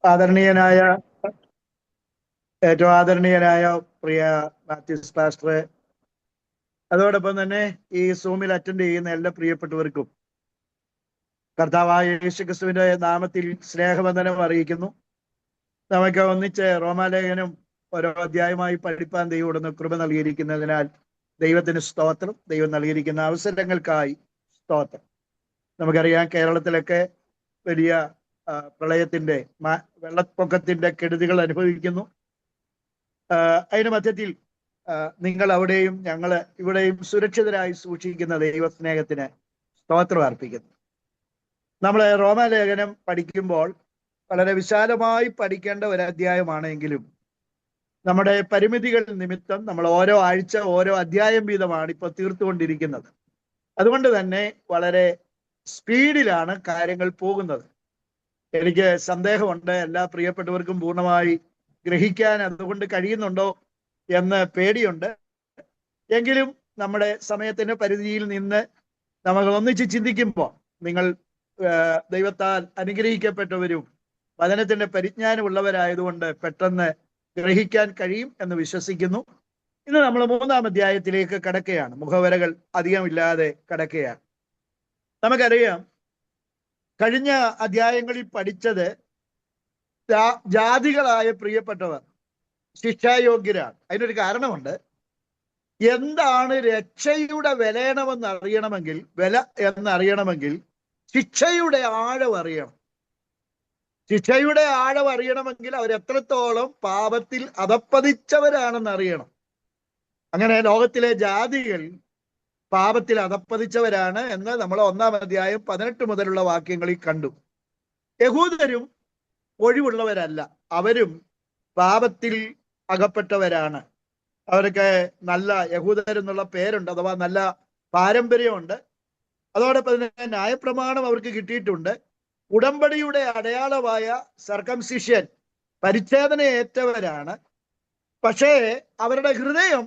ആദരണീയനായ ഏറ്റവും ആദരണീയനായ പ്രിയ മാത്യൂസ് പാസ്റ്റർ, അതോടൊപ്പം തന്നെ ഈ സൂമിൽ അറ്റൻഡ് ചെയ്യുന്ന എല്ലാ പ്രിയപ്പെട്ടവർക്കും കർത്താവായ യേശുക്രിസ്തുവിന്റെ നാമത്തിൽ സ്നേഹവന്ദനം അറിയിക്കുന്നു. നമുക്ക് ഒന്നിച്ച് റോമാലേഖനം ഓരോ അധ്യായമായി പഠിപ്പാൻ ദൈവം ഇവിടുന്ന് കൃപ നൽകിയിരിക്കുന്നതിനാൽ ദൈവത്തിന് സ്തോത്രം. ദൈവം നൽകിയിരിക്കുന്ന അവസരങ്ങൾക്കായി സ്തോത്രം. നമുക്കറിയാം, കേരളത്തിലൊക്കെ വലിയ പ്രളയത്തിന്റെ വെള്ളപ്പൊക്കത്തിന്റെ കെടുതികൾ അനുഭവിക്കുന്നു. അതിന് മധ്യത്തിൽ നിങ്ങൾ അവിടെയും ഞങ്ങൾ ഇവിടെയും സുരക്ഷിതരായി സൂക്ഷിക്കുന്ന ദൈവസ്നേഹത്തിന് സ്തോത്രം അർപ്പിക്കുന്നു. നമ്മൾ റോമാലേഖനം പഠിക്കുമ്പോൾ വളരെ വിശാലമായി പഠിക്കേണ്ട ഒരു അധ്യായമാണെങ്കിലും നമ്മുടെ പരിമിതികൾ നിമിത്തം നമ്മൾ ഓരോ ആഴ്ച ഓരോ അധ്യായം വീതമാണ് ഇപ്പോൾ തീർത്തുകൊണ്ടിരിക്കുന്നത്. അതുകൊണ്ട് തന്നെ വളരെ സ്പീഡിലാണ് കാര്യങ്ങൾ പോകുന്നത്. എനിക്ക് സന്ദേഹമുണ്ട്, എല്ലാ പ്രിയപ്പെട്ടവർക്കും പൂർണ്ണമായി ഗ്രഹിക്കാൻ അതുകൊണ്ട് കഴിയുന്നുണ്ടോ എന്ന് പേടിയുണ്ട്. എങ്കിലും നമ്മുടെ സമയത്തിന്റെ പരിധിയിൽ നിന്ന് നമ്മൾ ഒന്നിച്ച് ചിന്തിക്കുമ്പോൾ നിങ്ങൾ ദൈവത്താൽ അനുഗ്രഹിക്കപ്പെട്ടവരും വചനത്തിന്റെ പരിജ്ഞാനമുള്ളവരായതുകൊണ്ട് പെട്ടെന്ന് ഗ്രഹിക്കാൻ കഴിയും എന്ന് വിശ്വസിക്കുന്നു. ഇന്ന് നമ്മൾ 3-ാം അധ്യായത്തിലേക്ക് കടക്കുകയാണ്. മുഖവരകൾ അധികമില്ലാതെ കടക്കുകയാണ്. നമുക്കറിയാം, കഴിഞ്ഞ അധ്യായങ്ങളിൽ പഠിച്ചത് ജാതികളായ പ്രിയപ്പെട്ടവർ ശിക്ഷായോഗ്യരാണ്. അതിനൊരു കാരണമുണ്ട്. എന്താണ് രക്ഷയുടെ വില എന്നറിയണമെങ്കിൽ ശിക്ഷയുടെ ആഴം അറിയണം. ശിക്ഷയുടെ ആഴം അറിയണമെങ്കിൽ അവരെത്രത്തോളം പാപത്തിൽ അധപ്പതിച്ചവരാണെന്ന് അറിയണം. അങ്ങനെ ലോകത്തിലെ ജാതികൾ പാപത്തിൽ അധപ്പതിച്ചവരാണ് എന്ന് നമ്മൾ 1-ാം അധ്യായം 18 മുതലുള്ള വാക്യങ്ങളിൽ കണ്ടു. യഹൂദരും ഒഴിവുള്ളവരല്ല, അവരും പാപത്തിൽ അകപ്പെട്ടവരാണ്. അവർക്ക് നല്ല യഹൂദരെന്നുള്ള പേരുണ്ട്, അഥവാ നല്ല പാരമ്പര്യമുണ്ട്. അതോടൊപ്പം തന്നെ ന്യായപ്രമാണം അവർക്ക് കിട്ടിയിട്ടുണ്ട്. ഉടമ്പടിയുടെ അടയാളമായ സർക്കംസിഷൻ, പരിച്ഛേദനയേറ്റവരാണ്. പക്ഷേ അവരുടെ ഹൃദയം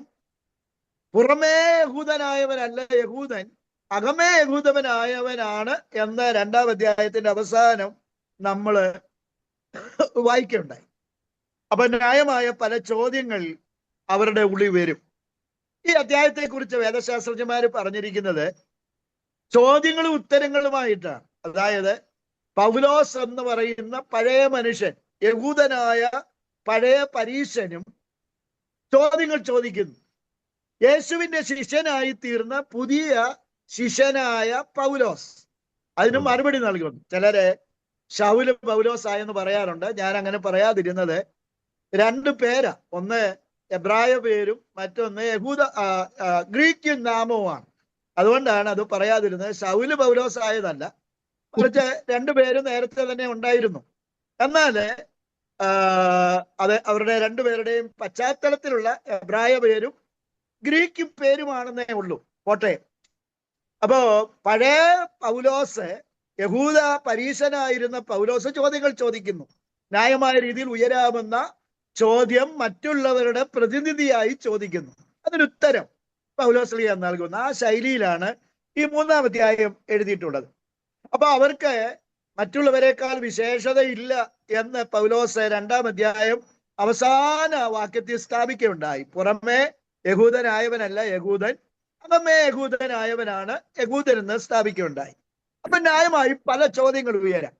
പുറമേ യഹൂദനായവനല്ല യഹൂദൻ, അകമേ യഹൂദനായവനാണ് എന്ന 2-ാം അധ്യായത്തിന്റെ അവസാനം നമ്മൾ വായിക്കുകയുണ്ടായി. അപ്പൊ ന്യായമായ പല ചോദ്യങ്ങൾ അവരുടെ ഉള്ളിൽ വരും. ഈ അധ്യായത്തെക്കുറിച്ച് വേദശാസ്ത്രജ്ഞന്മാർ പറഞ്ഞിരിക്കുന്നത് ചോദ്യങ്ങളും ഉത്തരങ്ങളുമായിട്ടാണ്. അതായത് പൗലോസ് എന്ന് പറയുന്ന പഴയ മനുഷ്യൻ, യഹൂദനായ പഴയ പരീശനും ചോദ്യങ്ങൾ ചോദിക്കുന്നു. യേശുവിന്റെ ശിഷ്യനായി തീർന്ന പുതിയ ശിഷ്യനായ പൗലോസ് അതിന് മറുപടി നൽകുന്നു. ചിലര് ശൗല് പൗലോസായെന്ന് പറയാറുണ്ട്. ഞാൻ അങ്ങനെ പറയാതിരുന്നത് 2 പേരാ. ഒന്ന് എബ്രായ പേരും മറ്റൊന്ന് ഗ്രീക്ക് നാമവുമാണ്. അതുകൊണ്ടാണ് അത് പറയാതിരുന്നത്. ശൗല് പൗലോസായതല്ല, കുറച്ച് 2 പേരും നേരത്തെ തന്നെ ഉണ്ടായിരുന്നു. എന്നാൽ അത് അവരുടെ 2 പേരുടെയും പശ്ചാത്തലത്തിലുള്ള എബ്രായ പേരും ഗ്രീക്ക് പേരുമാണെന്നേ ഉള്ളൂ. പോട്ടെ. അപ്പോ പഴയ പൗലോസ്, യഹൂദ പരീശനായിരുന്ന പൗലോസ് ചോദ്യങ്ങൾ ചോദിക്കുന്നു. ന്യായമായ രീതിയിൽ ഉയരാമെന്ന ചോദ്യം മറ്റുള്ളവരുടെ പ്രതിനിധിയായി ചോദിക്കുന്നു. അതിനുത്തരം പൗലോസ് നൽകുന്ന ആ ശൈലിയിലാണ് ഈ 3-ാം അധ്യായം എഴുതിയിട്ടുള്ളത്. അപ്പൊ അവർക്ക് മറ്റുള്ളവരെക്കാൾ വിശേഷതയില്ല എന്ന് പൗലോസ് 2-ാം അധ്യായം അവസാന വാക്യത്തിൽ സ്ഥാപിക്കുകയുണ്ടായി. പുറമേ യഹൂദനായവനല്ല യഹൂദൻ, അകമേ യഹൂദനായവനാണ് യഹൂദൻ എന്ന് സ്ഥാപിക്കുകയുണ്ടായി. അപ്പൊ ന്യായമായി പല ചോദ്യങ്ങൾ ഉയരാം.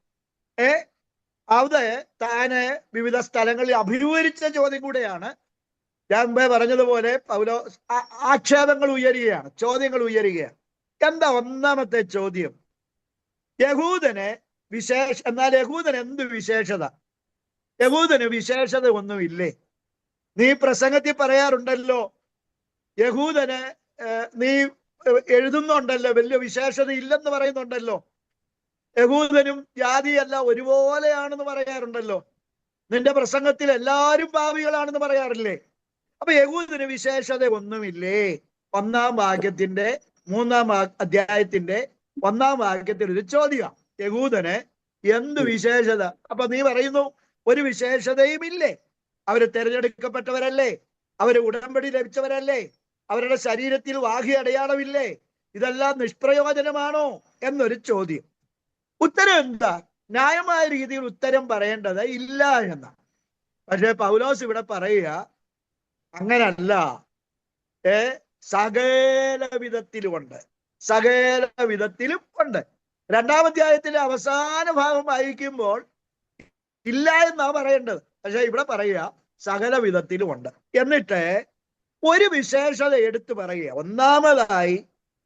അത് താന് വിവിധ സ്ഥലങ്ങളിൽ അഭിമുഖീകരിച്ച ചോദ്യം കൂടെയാണ്. ഞാൻ മുമ്പേ പറഞ്ഞതുപോലെ ആക്ഷേപങ്ങൾ ഉയരുകയാണ്, ചോദ്യങ്ങൾ ഉയരുകയാണ്. എന്താ ഒന്നാമത്തെ ചോദ്യം? യഹൂദന് എന്നാൽ യഹൂദന് എന്ത് വിശേഷത? യഹൂദന് വിശേഷത ഒന്നുമില്ലേ? നീ പ്രസംഗത്തിൽ പറയാറുണ്ടല്ലോ, യഹൂദന് നീ എഴുതുന്നുണ്ടല്ലോ, വലിയ വിശേഷത ഇല്ലെന്ന് പറയുന്നുണ്ടല്ലോ. യഹൂദനും ജാതിയല്ല ഒരുപോലെയാണെന്ന് പറയാറുണ്ടല്ലോ. നിന്റെ പ്രസംഗത്തിൽ എല്ലാവരും പാപികളാണെന്ന് പറയാറില്ലേ? അപ്പൊ യഹൂദന് വിശേഷത ഒന്നുമില്ലേ? 1-ാം വാക്യത്തിന്റെ 3-ാം അധ്യായത്തിന്റെ 1-ാം വാക്യത്തിൽ ഒരു ചോദ്യം, യഹൂദന് എന്ത് വിശേഷത? അപ്പൊ നീ പറയുന്നു ഒരു വിശേഷതയും ഇല്ലേ? അവര് തിരഞ്ഞെടുക്കപ്പെട്ടവരല്ലേ? അവര് ഉടമ്പടി ലഭിച്ചവരല്ലേ? അവരുടെ ശരീരത്തിൽ വാഹി അടയാളമില്ലേ? ഇതെല്ലാം നിഷ്പ്രയോജനമാണോ എന്നൊരു ചോദ്യം. ഉത്തരം എന്താ? ന്യായമായ രീതിയിൽ ഉത്തരം പറയേണ്ടത് ഇല്ല എന്ന. പക്ഷെ പൗലോസ് ഇവിടെ പറയുക അങ്ങനല്ല. സകല വിധത്തിലും ഉണ്ട്, സകല വിധത്തിലും ഉണ്ട്. 2-ാം അധ്യായത്തിലെ അവസാന ഭാഗം വായിക്കുമ്പോൾ ഇല്ല എന്നാ പറയേണ്ടത്. പക്ഷെ ഇവിടെ പറയുക സകല വിധത്തിലും ഉണ്ട്. എന്നിട്ട് ഒരു വിശേഷത എടുത്തു പറയുക. ഒന്നാമതായി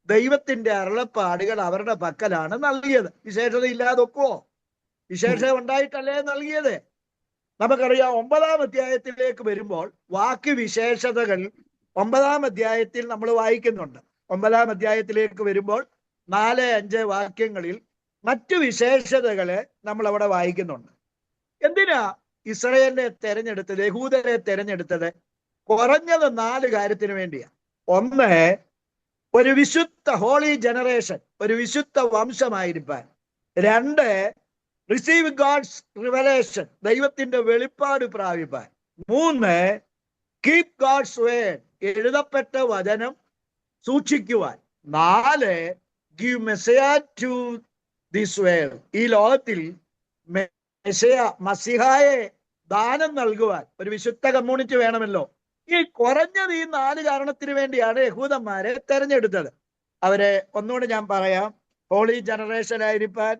ദൈവത്തിന്റെ അരുളപ്പാടുകൾ അവരുടെ പക്കലാണ് നൽകിയത്. വിശേഷത ഇല്ലാതൊക്കുവോ? വിശേഷത ഉണ്ടായിട്ടല്ലേ നൽകിയത്? നമുക്കറിയാം 9-ാം അധ്യായത്തിലേക്ക് വരുമ്പോൾ വാക്യ വിശേഷതകൾ 9-ാം അധ്യായത്തിൽ നമ്മൾ വായിക്കുന്നുണ്ട്. 9-ാം അധ്യായത്തിലേക്ക് വരുമ്പോൾ 4-5 വാക്യങ്ങളിൽ മറ്റു വിശേഷതകളെ നമ്മൾ അവിടെ വായിക്കുന്നുണ്ട്. എന്തിനാ ഇസ്രായേലിനെ തെരഞ്ഞെടുത്തത്, യഹൂദരെ തെരഞ്ഞെടുത്തത്? കുറഞ്ഞത് 4 കാര്യത്തിന് വേണ്ടിയാ. ഒന്ന്, ഒരു വിശുദ്ധ ഹോളി ജനറേഷൻ, ഒരു വിശുദ്ധ വംശമായിരിക്കാൻ. 2, റിസീവ് ഗോഡ്സ് റിവലേഷൻ, ദൈവത്തിന്റെ വെളിപ്പാട് പ്രാപിപ്പാൻ. 3, കീപ് ഗോഡ്സ് വേർഡ്, എഴുതപ്പെട്ട വചനം സൂക്ഷിക്കുവാൻ. 4, give message to this world, ഈ ലോകത്തിൽ മസിഹായെ ദാനം നൽകുവാൻ ഒരു വിശുദ്ധ കമ്മ്യൂണിറ്റി വേണമല്ലോ. ഈ കുറഞ്ഞത് ഈ 4 കാരണത്തിന് വേണ്ടിയാണ് യഹൂദന്മാരെ തെരഞ്ഞെടുത്തത്. അവരെ ഒന്നുകൂടി ഞാൻ പറയാം. ഹോളി ജനറേഷൻ ആയിരിക്കാൻ,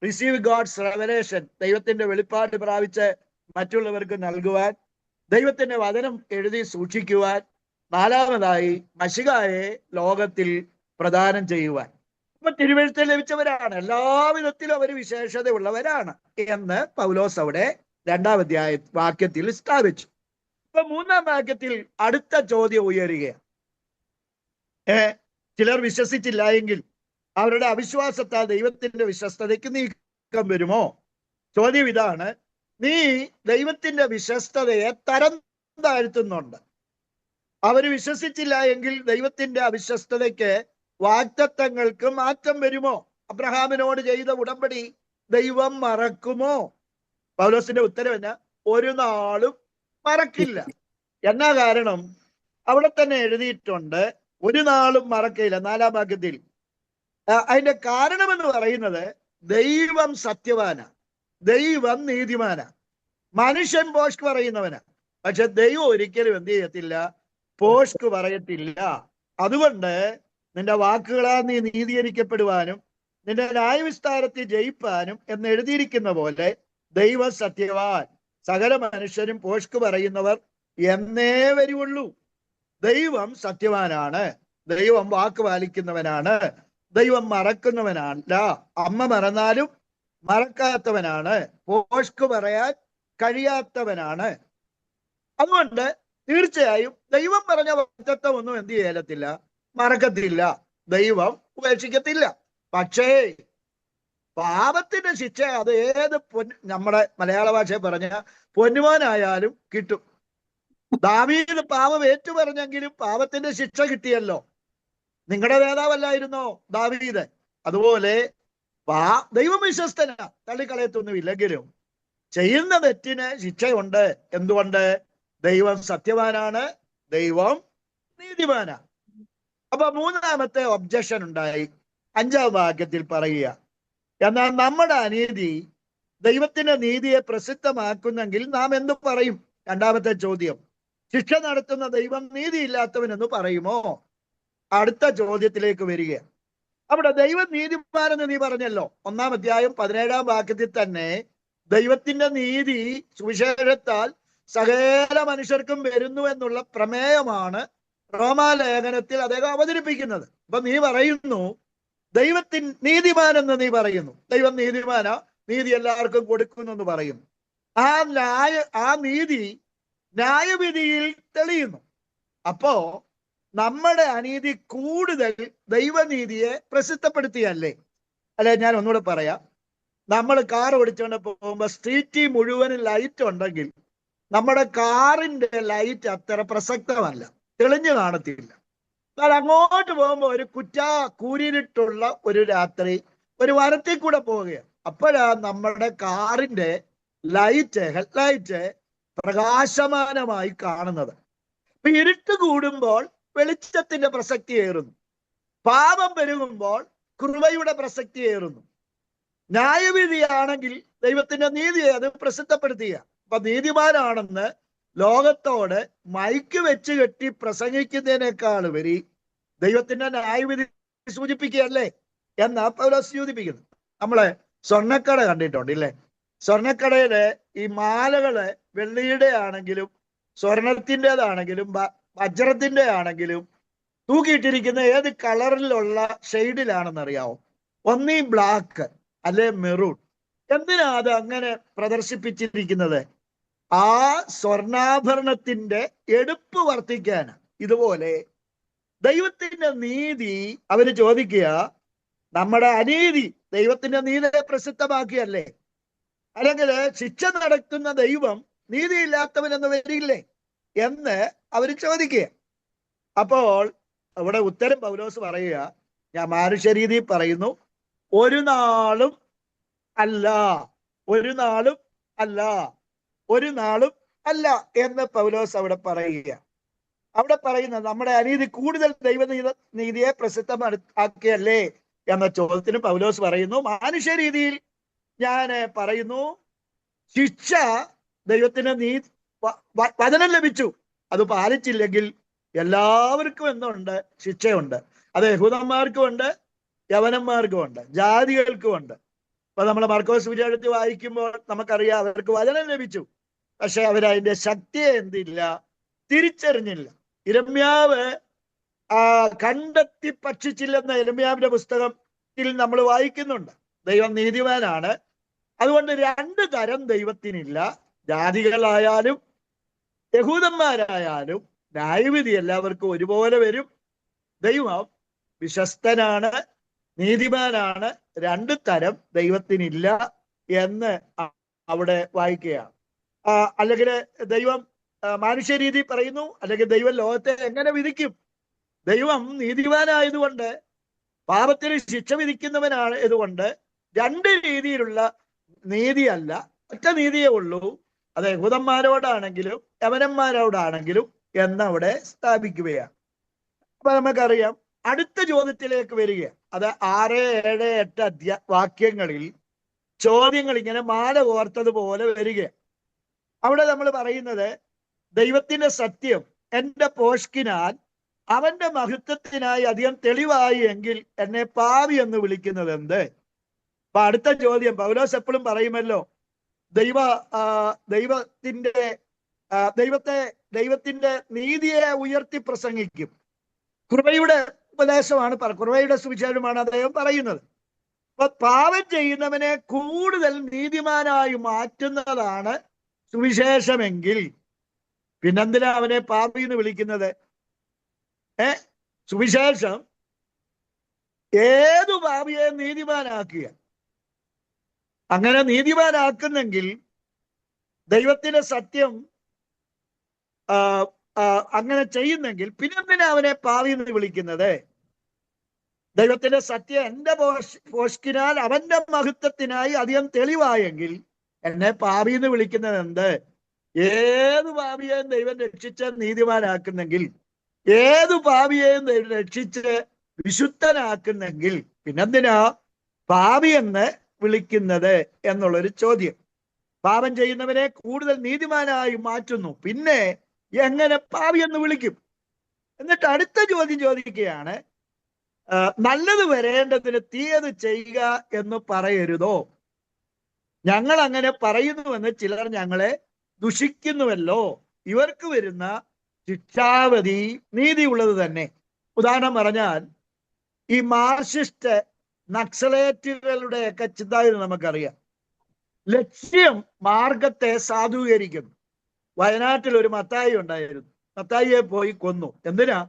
റിസീവ് ഗോഡ്സ് റെവലേഷൻ, ദൈവത്തിന്റെ വെളിപ്പാട് പ്രാപിച്ച് മറ്റുള്ളവർക്ക് നൽകുവാൻ, ദൈവത്തിന്റെ വചനം എഴുതി സൂക്ഷിക്കുവാൻ, 4-മതായി മശിഹായെ ലോകത്തിൽ പ്രദാനം ചെയ്യുവാൻ. അപ്പൊ തിരുവെഴുത്ത് ലഭിച്ചവരാണ്, എല്ലാവിധത്തിലും അവർ വിശേഷത ഉള്ളവരാണ് എന്ന് പൗലോസ് അവിടെ 2-ാം അധ്യായ വാക്യത്തിൽ സ്ഥാപിച്ചു. ഇപ്പൊ 3-ാം വാക്യത്തിൽ അടുത്ത ചോദ്യം ഉയരുകയാണ്. ചിലർ വിശ്വസിച്ചില്ല എങ്കിൽ അവരുടെ അവിശ്വാസത്താൽ ദൈവത്തിന്റെ വിശ്വസ്തതയ്ക്ക് നീക്കം വരുമോ? ചോദ്യം ഇതാണ്. നീ ദൈവത്തിന്റെ വിശ്വസ്തതയെ തരം താഴ്ത്തുന്നുണ്ട്. അവർ വിശ്വസിച്ചില്ല എങ്കിൽ ദൈവത്തിന്റെ അവിശ്വസ്തതയ്ക്ക്, വാഗ്ദത്തങ്ങൾക്ക് മാറ്റം വരുമോ? അബ്രഹാമിനോട് ചെയ്ത ഉടമ്പടി ദൈവം മറക്കുമോ? പൗലോസിന്റെ ഉത്തരം എന്നാ? ഒരു നാളും മറക്കില്ല. എന്നാ കാരണം? അവിടെ തന്നെ എഴുതിയിട്ടുണ്ട്, ഒരു നാളും മറക്കില്ല 4-ാം വാക്യത്തിൽ. അതിന്റെ കാരണമെന്ന് പറയുന്നത് ദൈവം സത്യവാനാ, ദൈവം നീതിമാനാ. മനുഷ്യൻ പോഷ്ക് പറയുന്നവനാ, പക്ഷെ ദൈവം ഒരിക്കലും എന്ത് ചെയ്യത്തില്ല? പോഷ്ക് പറയത്തില്ല. അതുകൊണ്ട് നിന്റെ വാക്കുകളാൽ നീ നീതീകരിക്കപ്പെടുവാനും നിന്റെ ന്യായവിസ്താരത്തിൽ ജയിപ്പാനും എന്ന് എഴുതിയിരിക്കുന്ന പോലെ ദൈവം സത്യവാൻ, സകല മനുഷ്യരും പോഷ്ക് പറയുന്നവർ എന്നേ വരുവുള്ളൂ. ദൈവം സത്യവാനാണ്, ദൈവം വാക്ക് പാലിക്കുന്നവനാണ്, ദൈവം മറക്കുന്നവനല്ല. അമ്മ മറന്നാലും മറക്കാത്തവനാണ്, പോഷ്ക് പറയാൻ കഴിയാത്തവനാണ്. അതുകൊണ്ട് തീർച്ചയായും ദൈവം പറഞ്ഞ വാഗ്ദത്തം ഒന്നും എന്ത് ചെയ്യത്തില്ല? മറക്കത്തില്ല, ദൈവം ഉപേക്ഷിക്കത്തില്ല. പക്ഷേ പാപത്തിന്റെ ശിക്ഷ അത് ഏത് നമ്മുടെ മലയാള ഭാഷയിൽ പറഞ്ഞ പൊന്നുമോനായാലും കിട്ടും. ദാവീദ് പാപം ഏറ്റു പറഞ്ഞെങ്കിലും പാപത്തിന്റെ ശിക്ഷ കിട്ടിയല്ലോ. നിങ്ങളുടെ നേതാവല്ലായിരുന്നോ ദാവീദ്? അതുപോലെ ദൈവം വിശ്വസ്തനാ, തള്ളിക്കളയത്തൊന്നുമില്ലെങ്കിലും ചെയ്യുന്ന തെറ്റിന് ശിക്ഷയുണ്ട്. എന്തുകൊണ്ട്? ദൈവം സത്യവാനാണ്, ദൈവം നീതിമാനാണ്. അപ്പൊ 3-ാമത്തെ ഒബ്ജക്ഷൻ ഉണ്ടായി 5-ാം വാക്യത്തിൽ പറയുക. എന്നാൽ നമ്മുടെ അനീതി ദൈവത്തിന്റെ നീതിയെ പ്രസിദ്ധമാക്കുന്നെങ്കിൽ നാം എന്തു പറയും? 2-ാമത്തെ ചോദ്യം. ശിക്ഷ നടത്തുന്ന ദൈവം നീതിയില്ലാത്തവനെന്ന് പറയുമോ? അടുത്ത ചോദ്യത്തിലേക്ക് വരിക. അവിടെ ദൈവം നീതിമാനെന്ന് നീ പറഞ്ഞല്ലോ. 1-ാം അധ്യായം 17-ാം വാക്യത്തിൽ തന്നെ ദൈവത്തിന്റെ നീതി സുവിശേഷത്താൽ സകല മനുഷ്യർക്കും വരുന്നു എന്നുള്ള പ്രമേയമാണ് റോമാലേഖനത്തിൽ അദ്ദേഹം അവതരിപ്പിക്കുന്നത്. അപ്പൊ നീ പറയുന്നു നീതിമാനെന്ന് നീ പറയുന്നു. ദൈവം നീതിമാനാ, നീതി എല്ലാവർക്കും കൊടുക്കുന്നു എന്ന് പറയുന്നു. ആ നീതി ന്യായവിധിയിൽ തെളിയുന്നു. അപ്പോ നമ്മുടെ അനീതി കൂടുതൽ ദൈവനീതിയെ പ്രസിദ്ധപ്പെടുത്തിയല്ലേ? അല്ലെ? ഞാൻ ഒന്നുകൂടെ പറയാം. നമ്മൾ കാർ ഓടിച്ചുകൊണ്ട് പോകുമ്പോൾ സ്ട്രീറ്റിൽ മുഴുവൻ ലൈറ്റ് ഉണ്ടെങ്കിൽ നമ്മുടെ കാറിന്റെ ലൈറ്റ് അത്ര പ്രസക്തമല്ല, തെളിഞ്ഞു കാണത്തില്ല. എന്നാൽ അങ്ങോട്ട് പോകുമ്പോൾ ഒരു കൂരിരുട്ടുള്ള ഒരു രാത്രി ഒരു വനത്തിൽ കൂടെ പോവുകയാണ്. അപ്പോഴാ നമ്മുടെ കാറിന്റെ ഹെഡ്ലൈറ്റ് പ്രകാശമാനമായി കാണുന്നത്. അപ്പൊ ഇരുട്ട് കൂടുമ്പോൾ വെളിച്ചത്തിന്റെ പ്രസക്തി ഏറുന്നു, പാപം പെരുകുമ്പോൾ കൃപയുടെ പ്രസക്തി ഏറുന്നു. ന്യായവിധിയാണെങ്കിൽ ദൈവത്തിന്റെ നീതിയെ അത് പ്രസിദ്ധപ്പെടുത്തുക. അപ്പൊ നീതിമാനാണെന്ന് ലോകത്തോട് മൈക്ക് വെച്ച് കെട്ടി പ്രസംഗിക്കുന്നതിനേക്കാൾ ഉപരി ദൈവത്തിന്റെ ന്യായവിധി സൂചിപ്പിക്കുകയല്ലേ എന്നാ പൗലോസ് സൂചിപ്പിക്കുന്നത്. നമ്മള് സ്വർണ്ണക്കട കണ്ടിട്ടുണ്ട് ഇല്ലേ? സ്വർണ്ണക്കടയില് ഈ മാലകള് വെള്ളിയുടെ ആണെങ്കിലും സ്വർണത്തിൻ്റെതാണെങ്കിലും വജ്രത്തിന്റെ ആണെങ്കിലും തൂക്കിയിട്ടിരിക്കുന്ന ഏത് കളറിലുള്ള ഷെയ്ഡിലാണെന്നറിയാവോ? ഒന്നീ ബ്ലാക്ക് അല്ലെ മെറൂൺ. എന്തിനാ അത് അങ്ങനെ പ്രദർശിപ്പിച്ചിരിക്കുന്നത്? ആ സ്വർണ്ണാഭരണത്തിന്റെ എടുപ്പ് വർദ്ധിക്കാനാണ്. ഇതുപോലെ ദൈവത്തിന്റെ നീതി അവര് ചോദിക്കുക, നമ്മുടെ അനീതി ദൈവത്തിന്റെ നീതിയെ പ്രസിദ്ധമാക്കിയല്ലേ? അല്ലെങ്കിൽ ശിക്ഷ നടത്തുന്ന ദൈവം നീതിയില്ലാത്തവനെന്ന് വരില്ലേ എന്ന് അവര് ചോദിക്കുക. അപ്പോൾ അവിടെ ഉത്തരം പൗലോസ് പറയുക, ഞാൻ മാനുഷ്യരീതി പറയുന്നു, ഒരു നാളും അല്ല, ഒരു നാളും അല്ല, ഒരു നാളും അല്ല എന്ന് പൗലോസ് അവിടെ പറയുക. അവിടെ പറയുന്നത് നമ്മുടെ അനീതി കൂടുതൽ ദൈവനീതിയെ പ്രസിദ്ധമാക്കിയല്ലേ എന്ന ചോദ്യത്തിന് പൗലോസ് പറയുന്നു, മാനുഷ്യരീതിയിൽ ഞാൻ പറയുന്നു, ശിക്ഷ ദൈവത്തിന് വചനം ലഭിച്ചു, അത് പാലിച്ചില്ലെങ്കിൽ എല്ലാവർക്കും എന്തുണ്ട്? ശിക്ഷയുണ്ട്. അത് യഹൂദന്മാർക്കും ഉണ്ട്, യവനന്മാർക്കും ഉണ്ട്, ജാതികൾക്കും ഉണ്ട്. അപ്പൊ നമ്മൾ മർക്കോസ് സുവിശേഷത്തിൽ വായിക്കുമ്പോൾ നമുക്കറിയാം അവർക്ക് വചനം ലഭിച്ചു, പക്ഷെ അവരതിന്റെ ശക്തിയെ എന്തില്ല, തിരിച്ചറിഞ്ഞില്ല. യിരെമ്യാവ് കണ്ടെത്തി ഭക്ഷിച്ചില്ലെന്ന യിരെമ്യാവിന്റെ പുസ്തകത്തിൽ നമ്മൾ വായിക്കുന്നുണ്ട്. ദൈവം നീതിമാനാണ്, അതുകൊണ്ട് രണ്ട് തരം ദൈവത്തിനില്ല. ജാതികളായാലും യഹൂദന്മാരായാലും ന്യായവിധി എല്ലാവർക്കും ഒരുപോലെ വരും. ദൈവം വിശ്വസ്തനാണ്, നീതിമാനാണ്, രണ്ട് തരം ദൈവത്തിനില്ല എന്ന് അവിടെ വായിക്കുകയാണ്. അല്ലെങ്കിൽ ദൈവം മാനുഷ്യരീതി പറയുന്നു, അല്ലെങ്കിൽ ദൈവം ലോകത്തെ എങ്ങനെ വിധിക്കും? ദൈവം നീതിമാനായതുകൊണ്ട്, പാപത്തിന് ശിക്ഷ വിധിക്കുന്നവനായതുകൊണ്ട് രണ്ട് രീതിയിലുള്ള നീതിയല്ല, ഒറ്റ നീതിയേ ഉള്ളൂ. അത് യഹൂദന്മാരോടാണെങ്കിലും യവനന്മാരോടാണെങ്കിലും എന്നവിടെ സ്ഥാപിക്കുകയാണ്. അപ്പൊ നമുക്കറിയാം, അടുത്ത ചോദ്യത്തിലേക്ക് വരിക. അത് 6, 7, 8 വാക്യങ്ങളിൽ ചോദ്യങ്ങൾ ഇങ്ങനെ മാല കോർത്തതുപോലെ വരിക. അവിടെ നമ്മൾ പറയുന്നത്, ദൈവത്തിന്റെ സത്യം എന്റെ പോഷ്കിനാൽ അവന്റെ മഹത്വത്തിനായി അധികം തെളിവായി എങ്കിൽ എന്നെ പാവി എന്ന് വിളിക്കുന്നത് എന്ത്? അപ്പൊ അടുത്ത ചോദ്യം പൗലോസ് എപ്പോഴും പറയുമല്ലോ, ദൈവത്തിന്റെ നീതിയെ ഉയർത്തി പ്രസംഗിക്കും. കൃപയുടെ ഉപദേശമാണ്, കൃപയുടെ സുവിശേഷമാണ് അദ്ദേഹം പറയുന്നത്. അപ്പൊ പാപം ചെയ്യുന്നവനെ കൂടുതൽ നീതിമാനായി മാറ്റുന്നതാണ് സുവിശേഷമെങ്കിൽ പിന്നെന്തിനാ അവനെ പാപി എന്ന് വിളിക്കുന്നത്? സുവിശേഷം ഏതു പാപിയെ നീതിമാനാക്കുക. അങ്ങനെ നീതിമാനാക്കുന്നെങ്കിൽ ദൈവത്തിന്റെ സത്യം അങ്ങനെ ചെയ്യുന്നെങ്കിൽ പിന്നെന്തിനാ അവനെ പാവി എന്ന് വിളിക്കുന്നത്? ദൈവത്തിന്റെ സത്യം എന്റെ പോഷ്കിനാൽ അവന്റെ മഹത്വത്തിനായി അധികം തെളിവായെങ്കിൽ എന്നെ പാവി എന്ന് വിളിക്കുന്നത് എന്ത്? ഏതു പാപിയെയും ദൈവം രക്ഷിച്ച് നീതിമാനാക്കുന്നെങ്കിൽ, ഏതു പാപിയെയും ദൈവം രക്ഷിച്ച് വിശുദ്ധനാക്കുന്നെങ്കിൽ പിന്നെന്തിനാ പാപി എന്ന് വിളിക്കുന്നത് എന്നുള്ളൊരു ചോദ്യം. പാപം ചെയ്യുന്നവനെ കൂടുതൽ നീതിമാനായി മാറ്റുന്നു, പിന്നെ എങ്ങനെ പാപി എന്ന് വിളിക്കും? എന്നിട്ട് അടുത്ത ചോദ്യം ചോദിക്കുകയാണ്, നല്ലത് വരേണ്ടതിന് തീയത് ചെയ്യുക എന്ന് പറയരുതോ? ഞങ്ങൾ അങ്ങനെ പറയുന്നുവെന്ന് ചിലർ ഞങ്ങളെ ദുഷിക്കുന്നുവല്ലോ. ഇവർക്ക് വരുന്ന ശിക്ഷാവധി നീതിയുള്ളത് തന്നെ. ഉദാഹരണം പറഞ്ഞാൽ, ഈ മാർക്സിസ്റ്റ് നക്സലേറ്റുകളുടെയൊക്കെ ചിന്താഗതി നമുക്കറിയാം. ലക്ഷ്യം മാർഗത്തെ സാധൂകരിക്കുന്നു. വയനാട്ടിൽ ഒരു മത്തായി ഉണ്ടായിരുന്നു. മത്തായിയെ പോയി കൊന്നു. എന്തിനാ?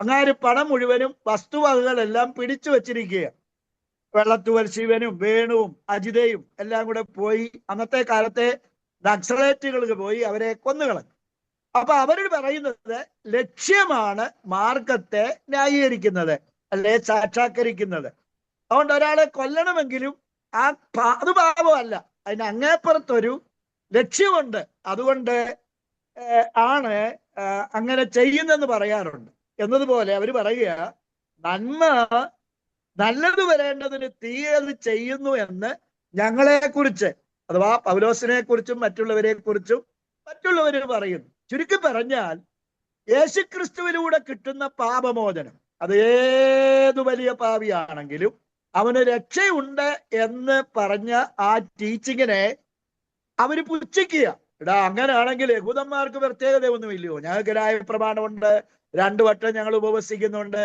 അങ്ങാര് പണം മുഴുവനും വസ്തുവകകളെല്ലാം പിടിച്ചു വച്ചിരിക്കുക. വെള്ളത്തുവൽ ശിവനും വേണുവും അജിതയും എല്ലാം കൂടെ പോയി അന്നത്തെ കാലത്തെ നക്സലേറ്റുകൾക്ക് പോയി അവരെ കൊന്നുകളഞ്ഞു. അപ്പൊ അവരോട് പറയുന്നത് ലക്ഷ്യമാണ് മാർഗത്തെ ന്യായീകരിക്കുന്നത്, അല്ലെ സാക്ഷാത്കരിക്കുന്നത്. അതുകൊണ്ട് ഒരാളെ കൊല്ലണമെങ്കിലും അത് പാപമല്ല, അതിന് അങ്ങേപ്പുറത്തൊരു ലക്ഷ്യമുണ്ട്. അതുകൊണ്ട് ആണ് അങ്ങനെ ചെയ്യുന്നെന്ന് പറയാറുണ്ട്. എന്നതുപോലെ അവർ പറയുക, നന്മ നല്ലത് വരേണ്ടതിന് തീയത് ചെയ്യുന്നു എന്ന് ഞങ്ങളെ കുറിച്ച് അഥവാ പൗലോസിനെ കുറിച്ചും മറ്റുള്ളവരെ കുറിച്ചും മറ്റുള്ളവർ പറയുന്നു. ചുരുക്കി പറഞ്ഞാൽ യേശുക്രിസ്തുവിലൂടെ കിട്ടുന്ന പാപമോചനം, അത് ഏതു വലിയ പാപിയാണെങ്കിലും അവന് രക്ഷയുണ്ട് എന്ന് പറഞ്ഞ ആ ടീച്ചിങ്ങിനെ അവര് പുച്ഛിക്കുക. എടാ, അങ്ങനെയാണെങ്കിൽ യഹൂദന്മാർക്ക് പ്രത്യേകതയൊന്നുമില്ലയോ? ഞങ്ങൾക്ക് ന്യായപ്രമാണമുണ്ട്, 2 വട്ടം ഞങ്ങൾ ഉപവസിക്കുന്നുണ്ട്,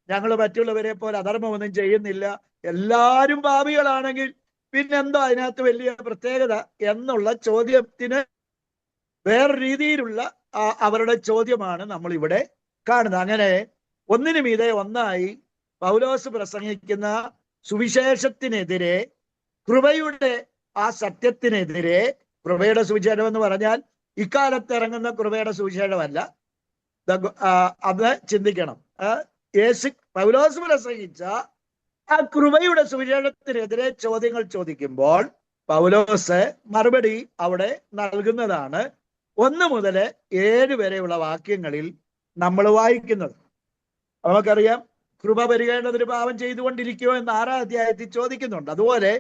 ഞങ്ങൾ മറ്റുള്ളവരെ പോലെ അധർമ്മമൊന്നും ചെയ്യുന്നില്ല, എല്ലാവരും പാപികളാണെങ്കിൽ പിന്നെന്തോ അതിനകത്ത് വലിയ പ്രത്യേകത എന്നുള്ള ചോദ്യത്തിന് വേറെ രീതിയിലുള്ള അവരുടെ ചോദ്യമാണ് നമ്മൾ ഇവിടെ കാണുന്നത്. അങ്ങനെ ഒന്നിനു മീതെ ഒന്നായി പൗലോസ് പ്രസംഗിക്കുന്ന സുവിശേഷത്തിനെതിരെ, കൃപയുടെ ആ സത്യത്തിനെതിരെ, കൃപയുടെ സുവിശേഷം എന്ന് പറഞ്ഞാൽ ഇക്കാലത്ത് ഇറങ്ങുന്ന കൃപയുടെ സുവിശേഷമല്ല, അത് ചിന്തിക്കണം. പൗലോസ് പ്രസംഗിച്ച ആ കൃപയുടെ സുവിശേഷത്തിനെതിരെ ചോദ്യങ്ങൾ ചോദിക്കുമ്പോൾ പൗലോസ് മറുപടി അവിടെ നൽകുന്നതാണ് 1 മുതൽ 7 വരെയുള്ള വാക്യങ്ങളിൽ നമ്മൾ വായിക്കുന്നത്. നമുക്കറിയാം, കൃപ പരിഗണനത്തിന് പാപം ചെയ്തുകൊണ്ടിരിക്കുമോ എന്ന് 6-ാം അധ്യായത്തിൽ ചോദിക്കുന്നുണ്ട്. അതുപോലെ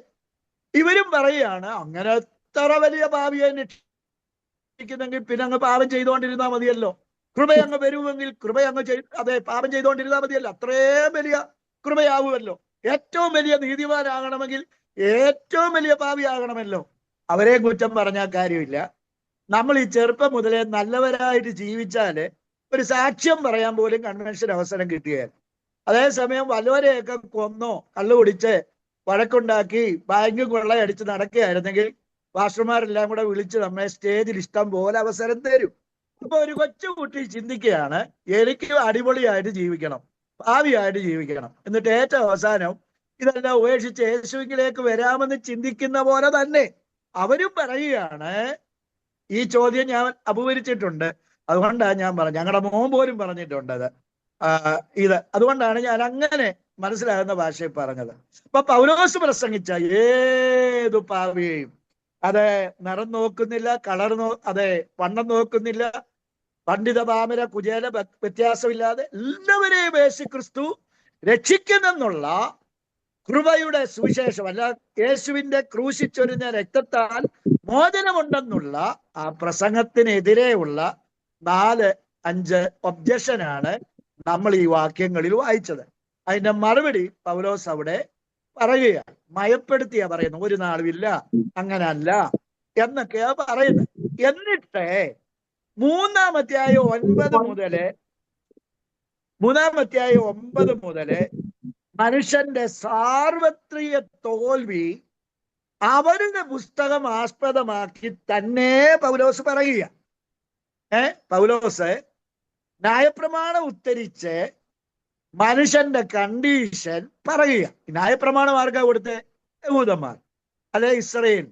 ഇവരും പറയുകയാണ്, അങ്ങനെ എത്ര വലിയ പാപിയെ രക്ഷിക്കുന്നെങ്കിൽ പിന്നെ അങ്ങ് പാപം ചെയ്തുകൊണ്ടിരുന്നാൽ മതിയല്ലോ, കൃപ അങ്ങ് വരുമെങ്കിൽ കൃപ അങ്ങ് പാപം ചെയ്തുകൊണ്ടിരുന്നാൽ മതിയല്ലോ, അത്രയും വലിയ കൃപയാവുമല്ലോ, ഏറ്റവും വലിയ നീതിമാനാകണമെങ്കിൽ ഏറ്റവും വലിയ പാപിയാകണമല്ലോ. അവരെ കുറ്റം പറഞ്ഞാൽ കാര്യമില്ല. നമ്മൾ ഈ ചെറുപ്പം മുതലേ നല്ലവരായിട്ട് ജീവിച്ചാല് ഒരു സാക്ഷ്യം പറയാൻ പോലും കൺവെൻഷൻ അവസരം കിട്ടുകയാണ്. അതേസമയം വല്ലവരെയൊക്കെ കൊന്നോ കള്ളു കുടിച്ച് വഴക്കുണ്ടാക്കി ബാങ്ക് കൊള്ളയടിച്ച് നടക്കുകയായിരുന്നെങ്കിൽ പാസ്റ്റർമാരെല്ലാം കൂടെ വിളിച്ച് നമ്മെ സ്റ്റേജിൽ ഇഷ്ടം പോലെ അവസരം തരും. അപ്പൊ ഒരു കൊച്ചുകുട്ടി ചിന്തിക്കുകയാണ്, എനിക്ക് അടിപൊളിയായിട്ട് ജീവിക്കണം, ഭാവിയായിട്ട് ജീവിക്കണം, എന്നിട്ട് ഏറ്റവും അവസാനം ഇതെല്ലാം ഉപേക്ഷിച്ച് യേശുവിലേക്ക് വരാമെന്ന് ചിന്തിക്കുന്ന പോലെ തന്നെ അവരും പറയുകയാണ്. ഈ ചോദ്യം ഞാൻ അപൂരിച്ചിട്ടുണ്ട്, അതുകൊണ്ടാണ് ഞാൻ പറഞ്ഞു, ഞങ്ങളുടെ മോൻ പോലും പറഞ്ഞിട്ടുണ്ട് ഇത്, അതുകൊണ്ടാണ് ഞാൻ അങ്ങനെ മനസ്സിലാകുന്ന ഭാഷയിൽ പറഞ്ഞത്. അപ്പൊ പൗലോസ് പ്രസംഗിച്ച ഏതു പാപിയെയും, അത് നിറം നോക്കുന്നില്ല, വണ്ണം നോക്കുന്നില്ല, പണ്ഡിത പാമര കുചേല വ്യത്യാസമില്ലാതെ എല്ലാവരെയും യേശുക്രിസ്തു രക്ഷിക്കുന്നെന്നുള്ള കൃപയുടെ സുവിശേഷം, അല്ല യേശുവിന്റെ ക്രൂശിച്ചൊരിഞ്ഞ രക്തത്താൽ മോചനമുണ്ടെന്നുള്ള ആ പ്രസംഗത്തിനെതിരെയുള്ള 4-5 ഒബ്ജക്ഷനാണ് നമ്മൾ ഈ വാക്യങ്ങളിൽ വായിച്ചത്. അതിന്റെ മറുപടി പൗലോസ് അവിടെ പറയുകയാണ്, മയപ്പെടുത്തിയാ പറയുന്നു, ഒരു നാളുമില്ല, അങ്ങനല്ല എന്നൊക്കെയാ പറയുന്നത്. എന്നിട്ട് 3-ാം അധ്യായം 9 മുതല് മനുഷ്യന്റെ സാർവത്രിക തോൽവി അവരുടെ പുസ്തകം ആസ്പദമാക്കി തന്നെ പൗലോസ് പറയുക. പൗലോസ് ന്യായപ്രമാണം ഉദ്ധരിച്ച് മനുഷ്യന്റെ കണ്ടീഷൻ പറയുക. ന്യായപ്രമാണം ആർക്കാ കൊടുത്തേ? യഹൂദന്മാർ, അല്ലെ ഇസ്രയേൽ.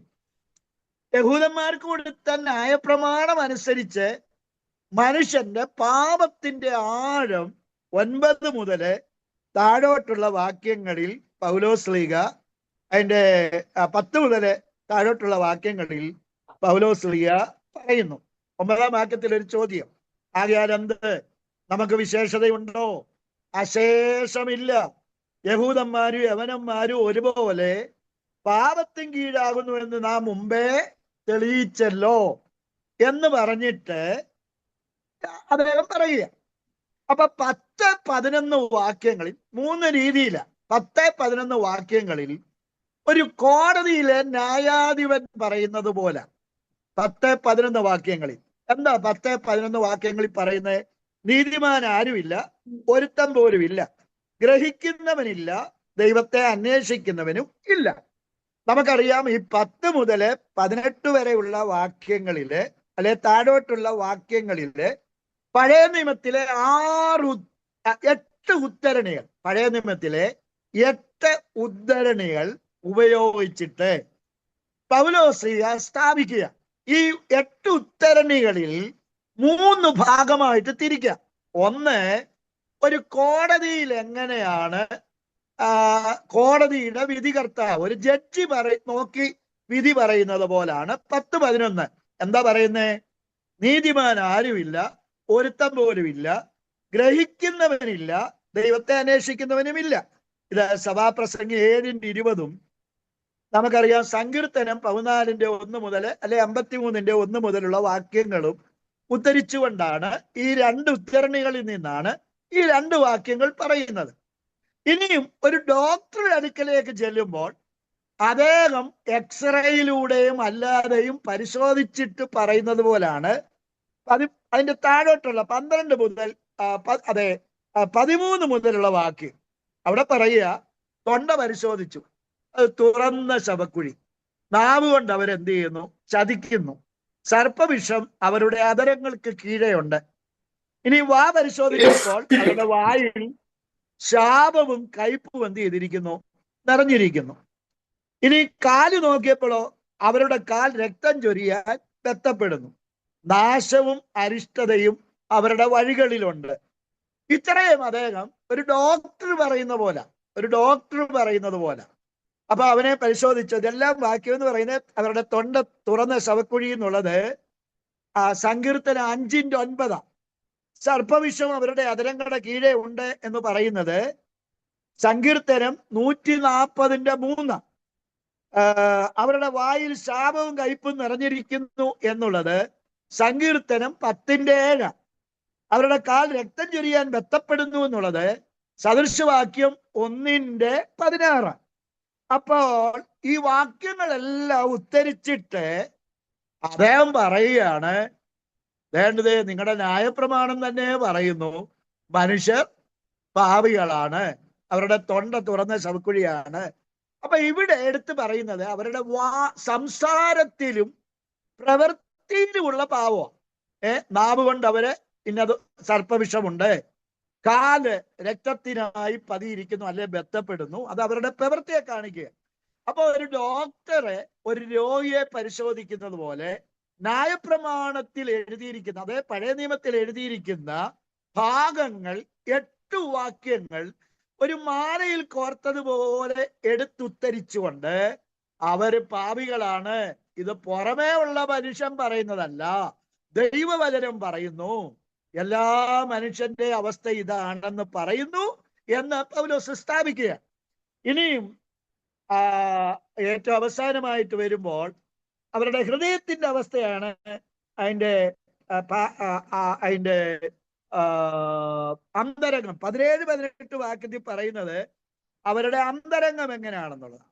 യഹൂദന്മാർക്ക് കൊടുത്ത ന്യായപ്രമാണം അനുസരിച്ച് മനുഷ്യന്റെ പാപത്തിന്റെ ആഴം 9 മുതല് താഴോട്ടുള്ള വാക്യങ്ങളിൽ പൗലോസ് ശ്ലീഹ, അതിന്റെ 10 മുതല് താഴോട്ടുള്ള വാക്യങ്ങളിൽ പൗലോസ് ശ്ലീഹ പറയുന്നു. 9-ാം വാക്യത്തിൽ ഒരു ചോദ്യം, ആകയാൽ എന്ത് നമുക്ക് വിശേഷതയുണ്ടോ? അശേഷമില്ല. യഹൂദന്മാരും യവനന്മാരും ഒരുപോലെ പാപത്തിന് കീഴാകുന്നു എന്ന് നാം മുമ്പേ തെളിയിച്ചല്ലോ എന്ന് പറഞ്ഞിട്ട് അദ്ദേഹം പറയുക. അപ്പൊ 10-11 വാക്യങ്ങളിൽ 3 രീതിയിലാണ്. 10-11 വാക്യങ്ങളിൽ ഒരു കോടതിയിലെ ന്യായാധിപൻ പറയുന്നത് പോലെ 10-11 വാക്യങ്ങളിൽ എന്താ 10-11 വാക്യങ്ങളിൽ പറയുന്നത്? നീതിമാൻ ആരുമില്ല, ഒരുത്തൻ പോലും ഇല്ല, ഗ്രഹിക്കുന്നവനില്ല, ദൈവത്തെ അന്വേഷിക്കുന്നവനും ഇല്ല. നമുക്കറിയാം, ഈ 10 മുതൽ 18 വരെയുള്ള വാക്യങ്ങളില്, അല്ലെ താഴോട്ടുള്ള വാക്യങ്ങളില് പഴയ നിയമത്തിലെ 8 ഉദ്ധരണികൾ, പഴയ നിയമത്തിലെ 8 ഉദ്ധരണികൾ ഉപയോഗിച്ചിട്ട് പൗലോസ് സ്ഥാപിക്കുക. ഈ 8 ഉദ്ധരണികളിൽ 3 ഭാഗമായിട്ട് തിരിക്കുക. ഒന്ന്, ഒരു കോടതിയിൽ എങ്ങനെയാണ് കോടതിയുടെ വിധികർത്താവ്, ഒരു ജഡ്ജി നോക്കി വിധി പറയുന്നത് പോലാണ് 10-11. എന്താ പറയുന്നേ? നീതിമാൻ ആരുമില്ല, ഒരുത്തൻ പോലുമില്ല, ഗ്രഹിക്കുന്നവനില്ല, ദൈവത്തെ അന്വേഷിക്കുന്നവനുമില്ല. ഇത് സഭാപ്രസംഗി 7:20 നമുക്കറിയാം സങ്കീർത്തനം 14:1 മുതൽ അല്ലെ 53:1 മുതലുള്ള വാക്യങ്ങളും ഉദ്ധരിച്ചുകൊണ്ടാണ് ഈ രണ്ട് ഉദ്ധരണികളിൽ നിന്നാണ് ഈ രണ്ട് വാക്യങ്ങൾ പറയുന്നത്. ഇനിയും ഒരു ഡോക്ടറുടെ അടുക്കലേക്ക് ചെല്ലുമ്പോൾ അദ്ദേഹം എക്സ്റേയിലൂടെയും അല്ലാതെയും പരിശോധിച്ചിട്ട് പറയുന്നത് പോലാണ് അതിന്റെ താഴോട്ടുള്ള 12 മുതൽ 13 മുതലുള്ള വാക്യം. അവിടെ പറയുക, തൊണ്ട പരിശോധിച്ചു, അത് തുറന്ന ശവക്കുഴി, നാവ് കൊണ്ട് അവരെന്ത് ചെയ്യുന്നു? ചതിക്കുന്നു, സർപ്പവിഷം അവരുടെ അധരങ്ങൾക്ക് കീഴെയുണ്ട്. ഇനി വാ പരിശോധിച്ചപ്പോൾ അവരുടെ വായിൽ ശാപവും കയ്പും എന്ത് ചെയ്തിരിക്കുന്നു? നിറഞ്ഞിരിക്കുന്നു. ഇനി കാല് നോക്കിയപ്പോഴോ അവരുടെ കാൽ രക്തം ചൊരിയാൻ ബന്ധപ്പെടുന്നു, നാശവും അരിഷ്ടതയും അവരുടെ വഴികളിലുണ്ട്. ഇത്രയും അദ്ദേഹം ഒരു ഡോക്ടർ പറയുന്നത് പോലെ അപ്പൊ അവനെ പരിശോധിച്ചു. ഇതെല്ലാം വാക്യം എന്ന് പറയുന്നത് അവരുടെ തൊണ്ട തുറന്ന ശവക്കുഴി എന്നുള്ളത് സങ്കീർത്തനം 5:9. സർപ്പവിഷം അവരുടെ അധരങ്ങളുടെ കീഴെ ഉണ്ട് എന്ന് പറയുന്നത് സങ്കീർത്തനം 140:3. അവരുടെ വായിൽ ശാപവും കയ്പും നിറഞ്ഞിരിക്കുന്നു എന്നുള്ളത് സങ്കീർത്തനം 10:7. അവരുടെ കാൽ രക്തം ചൊരിയാൻ ബന്ധപ്പെടുന്നു എന്നുള്ളത് സദൃശവാക്യം 1:16. അപ്പോൾ ഈ വാക്യങ്ങളെല്ലാം ഉദ്ധരിച്ചിട്ട് അദ്ദേഹം പറയുകയാണ്, വേണ്ടത് നിങ്ങളുടെ ന്യായപ്രമാണം തന്നെ പറയുന്നു മനുഷ്യർ പാപികളാണ്, അവരുടെ തൊണ്ട തുറന്ന ശവക്കുഴിയാണ്. അപ്പൊ ഇവിടെ എടുത്തു പറയുന്നത് അവരുടെ സംസാരത്തിലും പ്രവൃത്തിയിലുമുള്ള പാവമാണ്. നാവ് കൊണ്ട് അവര് ഇന്നത് സർപ്പവിഷമുണ്ട്, കാല് രക്തത്തിനായി പതിയിരിക്കുന്നു അല്ലെ ബന്ധപ്പെടുന്നു, അത് അവരുടെ പ്രവൃത്തിയെ കാണിക്കുക. അപ്പൊ ഒരു ഡോക്ടറെ ഒരു രോഗിയെ പരിശോധിക്കുന്നത് പോലെ ന്യായപ്രമാണത്തിൽ എഴുതിയിരിക്കുന്ന, അതേ പഴയ നിയമത്തിൽ എഴുതിയിരിക്കുന്ന ഭാഗങ്ങൾ 8 വാക്യങ്ങൾ ഒരു മാലയിൽ കോർത്തതുപോലെ എടുത്തുത്തരിച്ചുകൊണ്ട് അവര് പാപികളാണ്, ഇത് പുറമേ ഉള്ള മനുഷ്യൻ പറയുന്നതല്ല, ദൈവവചനം പറയുന്നു, എല്ലാ മനുഷ്യന്റെ അവസ്ഥ ഇതാണെന്ന് പറയുന്നു എന്ന് പൗലോസ് സ്ഥാപിക്കുക. ഇനിയും ഏറ്റവും അവസാനമായിട്ട് വരുമ്പോൾ അവരുടെ ഹൃദയത്തിന്റെ അവസ്ഥയാണ് അതിന്റെ അന്തരംഗം 17-18 വാക്യത്തിൽ പറയുന്നത് അവരുടെ അന്തരംഗം എങ്ങനെയാണെന്നുള്ളതാണ്.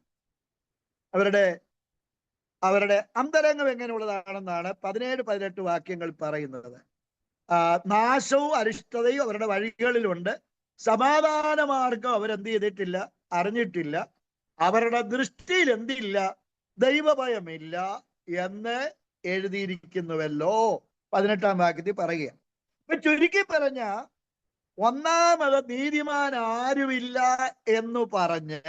അവരുടെ അന്തരംഗം എങ്ങനെയുള്ളതാണെന്നാണ് 17-18 വാക്യങ്ങൾ പറയുന്നത്. നാശവും അരിഷ്ടതയും അവരുടെ വഴികളിലുണ്ട്, സമാധാന മാർഗം അവരെന്ത് ചെയ്തിട്ടില്ല, അറിഞ്ഞിട്ടില്ല, അവരുടെ ദൃഷ്ടിയിൽ എന്തില്ല, ദൈവഭയമില്ല എന്ന് എഴുതിയിരിക്കുന്നുവല്ലോ 18-ാം വാക്യത്തിൽ പറയുക. അപ്പൊ ചുരുക്കി പറഞ്ഞ ഒന്നാമത് നീതിമാൻ ആരുമില്ല എന്ന് പറഞ്ഞ്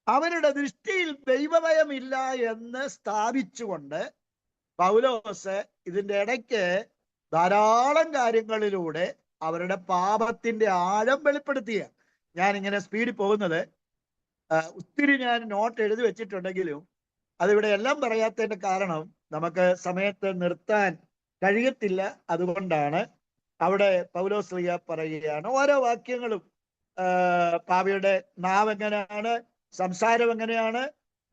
അവരുടെ ദൃഷ്ടിയിൽ ദൈവഭയമില്ല എന്ന് സ്ഥാപിച്ചുകൊണ്ട് പൗലോസ് ഇതിന്റെ ഇടയ്ക്ക് ധാരാളം കാര്യങ്ങളിലൂടെ അവരുടെ പാപത്തിന്റെ ആഴം വെളിപ്പെടുത്തിയ. ഞാൻ ഇങ്ങനെ സ്പീഡിൽ പോകുന്നത് ഒത്തിരി ഞാൻ നോട്ട് എഴുതി വെച്ചിട്ടുണ്ടെങ്കിലും അതിവിടെ എല്ലാം പറയാത്തതിന്റെ കാരണം നമുക്ക് സമയത്ത് നിർത്താൻ കഴിയത്തില്ല. അതുകൊണ്ടാണ് അവിടെ പൗലോസ് ശ്ലീഹ പറയുകയാണ്, ഓരോ വാക്യങ്ങളും പാപിയുടെ നാവ് എങ്ങനെയാണ്, സംസാരം എങ്ങനെയാണ്,